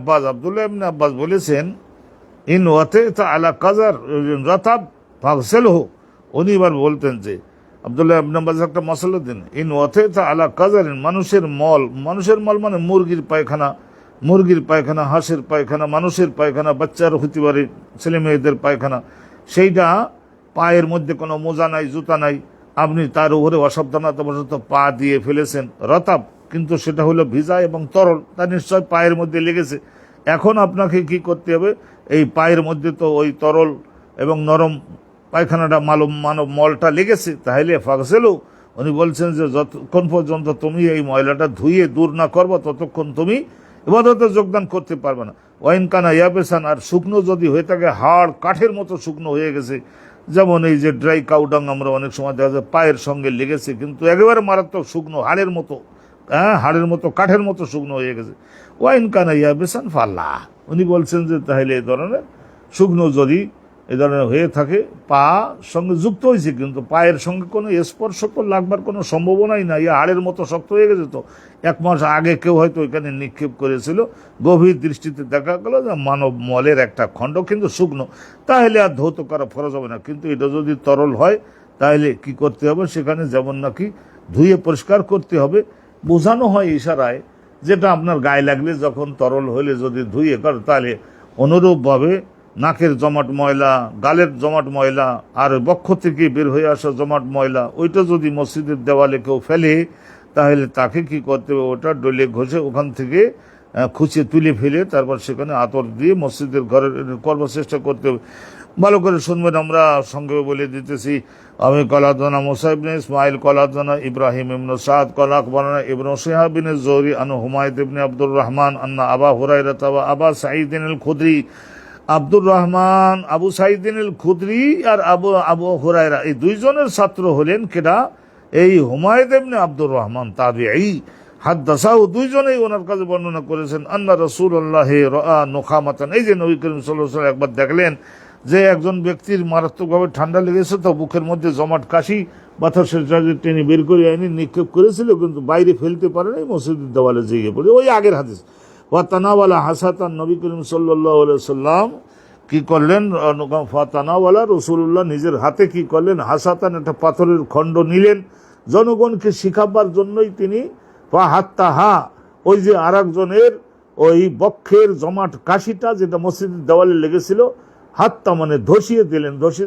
আব্বাস বলেছেন, ইন ওয়াতে আলা কাজার রাতাব ফাগসিলহু, উনি এবার বলতেন যে আব্দুল্লাহ ইবনে আব্বাস একটা মশলা দিন, ইন ওয়াতে আলা কাজার, মানুষের মল মানে মুরগির পায়খানা, হাঁসের পায়খানা, মানুষের পায়খানা, বাচ্চার হতে পারে, ছেলে মেয়েদের পায়খানা, সেইটা পায়ের মধ্যে কোনো মোজা নাই, জুতা নাই, আপনি তার উপরে অসাবধানতাবশত পা দিয়ে ফেলেছেন, রতাব, কিন্তু সেটা হলো ভিজা এবং তরল, তা নিশ্চয় পায়ের মধ্যে লেগেছে। এখন আপনাকে কি করতে হবে? এই পায়ের মধ্যে তো ওই তরল এবং নরম পায়খানাটা মানব মলটা লেগেছে, তাহলে ফাগসেলু, উনি বলছেন যে যতক্ষণ পর্যন্ত তুমি এই ময়লাটা ধুয়ে দূর না করবো ততক্ষণ তুমি ইবাদতে যোগদান করতে পারবে না। ওয়াইন কানা ইয়াবেসান, আর শুকনো যদি হয়ে থাকে, হাড় কাঠের মতো শুকনো হয়ে গেছে, যেমন এই যে ড্রাই কাউডাং আমরা অনেক সময় দেখা যায় পায়ের সঙ্গে লেগেছে, কিন্তু একেবারে মারাত্মক শুকনো হাড়ের মতো হাড়ের মতো কাঠের মতো শুকনো হয়ে গেছে। ওয়াইন কানা ইয়াবিসান ফাল্লাহ, উনি বলছেন যে তাহলে এই ধরনের শুকনো যদি এই ধরনের হয়ে থাকে, পা সঙ্গে যুক্ত হয়েছে কিন্তু পায়ের সঙ্গে কোনো স্পর্শ তো লাগবার কোনো সম্ভাবনাই না, ইয়ে হাড়ের মতো শক্ত হয়ে গেছে, তো 1 মাস আগে কেউ হয়তো ওইখানে নিক্ষেপ করেছিল, গভীর দৃষ্টিতে দেখা গেল যে মানব মলের একটা খণ্ড কিন্তু শুকনো, তাহলে আর ধৌত করা ফরজ হবে না। কিন্তু এটা যদি তরল হয় তাহলে কি করতে হবে, সেখানে যেমন নাকি ধুয়ে পরিষ্কার করতে হবে, বোঝানো হয় ইশারায়, যেটা আপনার গায়ে লাগলে যখন তরল হলে যদি ধুয়ে করে, তাহলে অনুরূপভাবে নাকের জমাট ময়লা, গালের জমাট ময়লা, আর বক্ষ থেকে বের হয়ে আসা জমাট ময়লা, ওইটা যদি মসজিদের দেওয়ালে কেউ ফেলে, তাহলে তাকে কি করতে হবে, ওটা ডলে ঘষে ওখান থেকে খুঁচে তুলে ফেলে তারপর সেখানে আতর দিয়ে মসজিদের ঘরের করবার চেষ্টা করতে হবে। ভালো করে শুনবেন, আমরা সঙ্গে বলে দিতেছি। আমি কলাদানা মুসা ইবনে ইসমাইল কলাদানা ইব্রাহিম ইবনে সাদ কলা আকবরনা ইবনে শিহাব বিন জোহরি আন হুমায়দ ইবনে আব্দুর রহমান আন্না আবা হুরায়রা ওয়া আবা সাঈদ আল খুদরি, আব্দুর রহমান, আবু সাঈদ আল খুদরি আর আবু হুরায়রা, এই দুইজনের ছাত্র হলেন কেডা, এই হুমায়দ ইবনে আব্দুর রহমান তাবিঈ। হাদ্দাসাহু, দুইজনেই ওনার কাছে বর্ণনা করেছেন, আন্না রাসূলুল্লাহ রাআ নুখামাতান, এই যে নবী করিম সাল্লাল্লাহু আলাইহি ওয়াসাল্লাম একবার দেখলেন যে একজন ব্যক্তির মারাত্মকভাবে ঠান্ডা লেগেছে, তো বুকের মধ্যে জমাট কাশি, বাতাসের চার্জে টেনে বের করে আইনি নিক্ষেপ করেছিল, কিন্তু বাইরে ফেলতে পারে নাই, মসজিদের দেওয়ালে জেগে পড়ে। ওই আগের হাদিস। ওয়া তানাওয়ালা হাসাতান, নবী করিম সাল্লাল্লাহু আলাইহি ওয়াসাল্লাম কি করলেন, ফাতানাওয়ালা রাসূলুল্লাহ নিজের হাতে কি করলেন, হাসাতান, একটা পাথরের খণ্ড নিলেন, জনগণকে শিখাবার জন্যই তিনি, হাত্তাহা, ওই যে আর একজনের ওই বক্ষের জমাট কাশিটা যেটা মসজিদের দেওয়ালে লেগেছিল, হাত্তা মানে ধসিয়ে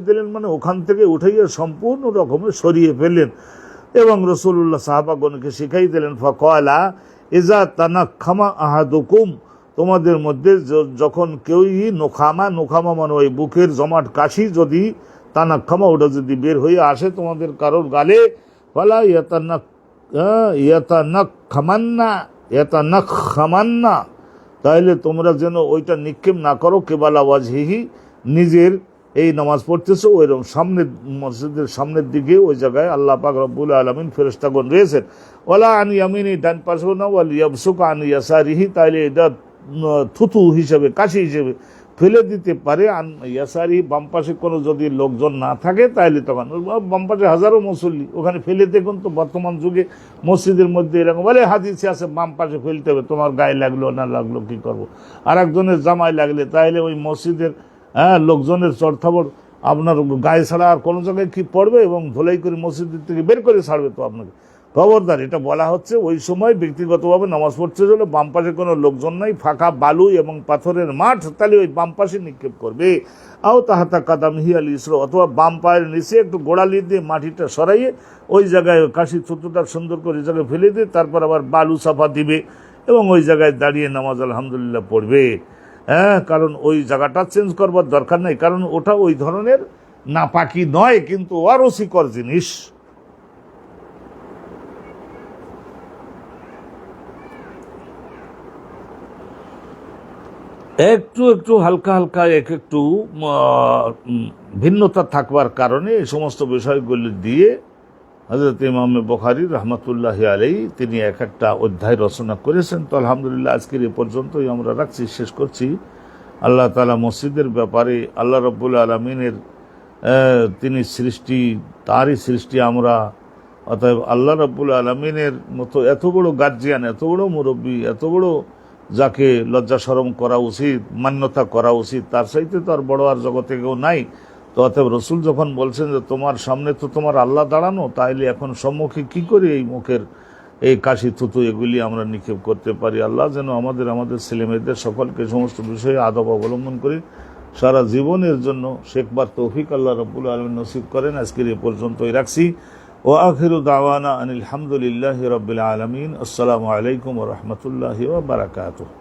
দিলেন মানে ওখান থেকে উঠাইয়া সম্পূর্ণ রকমের সরিয়ে ফেললেন, এবং রাসূলুল্লাহ সাহাবাগণকে শিখাই দিলেন, ফাকালা ইজা তানাক্ষামা আহাদুকুম, তোমাদের মধ্যে যখন কেউই নোখামা মানে ওই বুকের জমাট কাশি যদি তানাক্ষামা, ওটা যদি বের হয়ে আসে তোমাদের কারোর গালে, ফালা ইয়াতানাক্ষামান্না, তাহলে তোমরা যেন ওইটা নিক্ষেপ না করো, কেবালা ওয়াজহিহি, নিজের এই নামাজ পড়তেছো ওইরকম সামনের মসজিদের সামনের দিকে, ওই জায়গায় আল্লাহ পাক রব্বুল আলামিন ফেরেশতাগণ রয়েছেন, ওয়ালা আন ইয়ামিনি, ডান পাশেও না, ওয়াল ইয়াবসুকা আন ইয়াসারিহি, তাহলে এটা থুতু হিসেবে, কাশি হিসেবে ফেলে দিতে পারে, আন ইয়াসারিহি, বাম পাশে কোনো যদি লোকজন না থাকে তাহলে তখন বাম পাশে হাজারো মুসল্লি, ওখানে ফেলে দেখুন তো বর্তমান যুগে মসজিদের মধ্যে এরকম বলে হাদিসে আছে বাম পাশে ফেলতে হবে, তোমার গায়ে লাগলো না লাগলো কি করবো, আর একজনের জামায় লাগলে, তাহলে ওই মসজিদের লোকজনের চড়থাবড় আপনার গায়ে ছাড়া আর কোনো জায়গায় কি পড়বে, এবং ধোলাই করে মসজিদের থেকে বের করে ছাড়বে তো আপনাকে। খবরদার, এটা বলা হচ্ছে ওই সময় ব্যক্তিগতভাবে নামাজ পড়তে হলে বাম পাশে কোনো লোকজন নাই, ফাঁকা বালু এবং পাথরের মাঠ, তাহলে ওই বাম পাশে নিক্ষেপ করবে। আও তাহাতা কাদামহি আল ইসরো, অথবা বাম পায়ের নিচে একটু গোড়ালি দিয়ে মাটিটা সরাইয়ে ওই জায়গায় কাশি থুতুটা সুন্দর করে ওই জায়গায় ফেলে দিয়ে তারপর আবার বালু চাপা দিবে, এবং ওই জায়গায় দাঁড়িয়ে নামাজ আলহামদুলিল্লাহ পড়বে। কারণ ওই জায়গাটা চেঞ্জ করবার দরকার নেই, কারণ ওটা ওই ধরনের নাপাকি নয়, কিন্তু অরুচিকর জিনিস। একটু হালকা একটু ভিন্নতা থাকবার কারণে এই সমস্ত বিষয়গুলি দিয়ে হযরত ইমাম বুখারী রাহমাতুল্লাহি আলাইহি তিনি একটা অধ্যায় রচনা করেছেন। তো আলহামদুলিল্লাহ আজকের এ পর্যন্তই আমরা রাখছি, শেষ করছি। আল্লাহ তাআলা মসজিদের ব্যাপারে, আল্লাহ রাব্বুল আলামিনের তিনি সৃষ্টি, তারই সৃষ্টি আমরা, অতএব আল্লাহ রাব্বুল আলামিনের মতো এত বড় গার্জিয়ান, এত বড় মুরব্বী, এত বড় যাকে লজ্জা শরম করা উচিত, মান্যতা করা উচিত, তার চাইতে তো আর বড় আর জগতে কেউ নাই। তো অতএব রসুল যখন বলছেন যে তোমার সামনে তো তোমার আল্লাহ দাঁড়ানো, তাইলে এখন সম্মুখে কি করে এই মুখের এই কাশি থুতু এগুলি আমরা নিক্ষেপ করতে পারি। আল্লাহ যেন আমাদের ছেলেমেয়েদের সকলকে সমস্ত বিষয়ে আদব অবলম্বন করি সারা জীবনের জন্য শেখবার তৌফিক আল্লাহ রাব্বুল আলামিন নসিব করেন। আজকের এ পর্যন্তই রাখছি। ও আখিরু দাওয়ানা আনিল হামদুলিল্লাহি রাব্বিল আলামিন। আসসালামু আলাইকুম ওয়া রাহমাতুল্লাহি ওয়া বারাকাতুহু।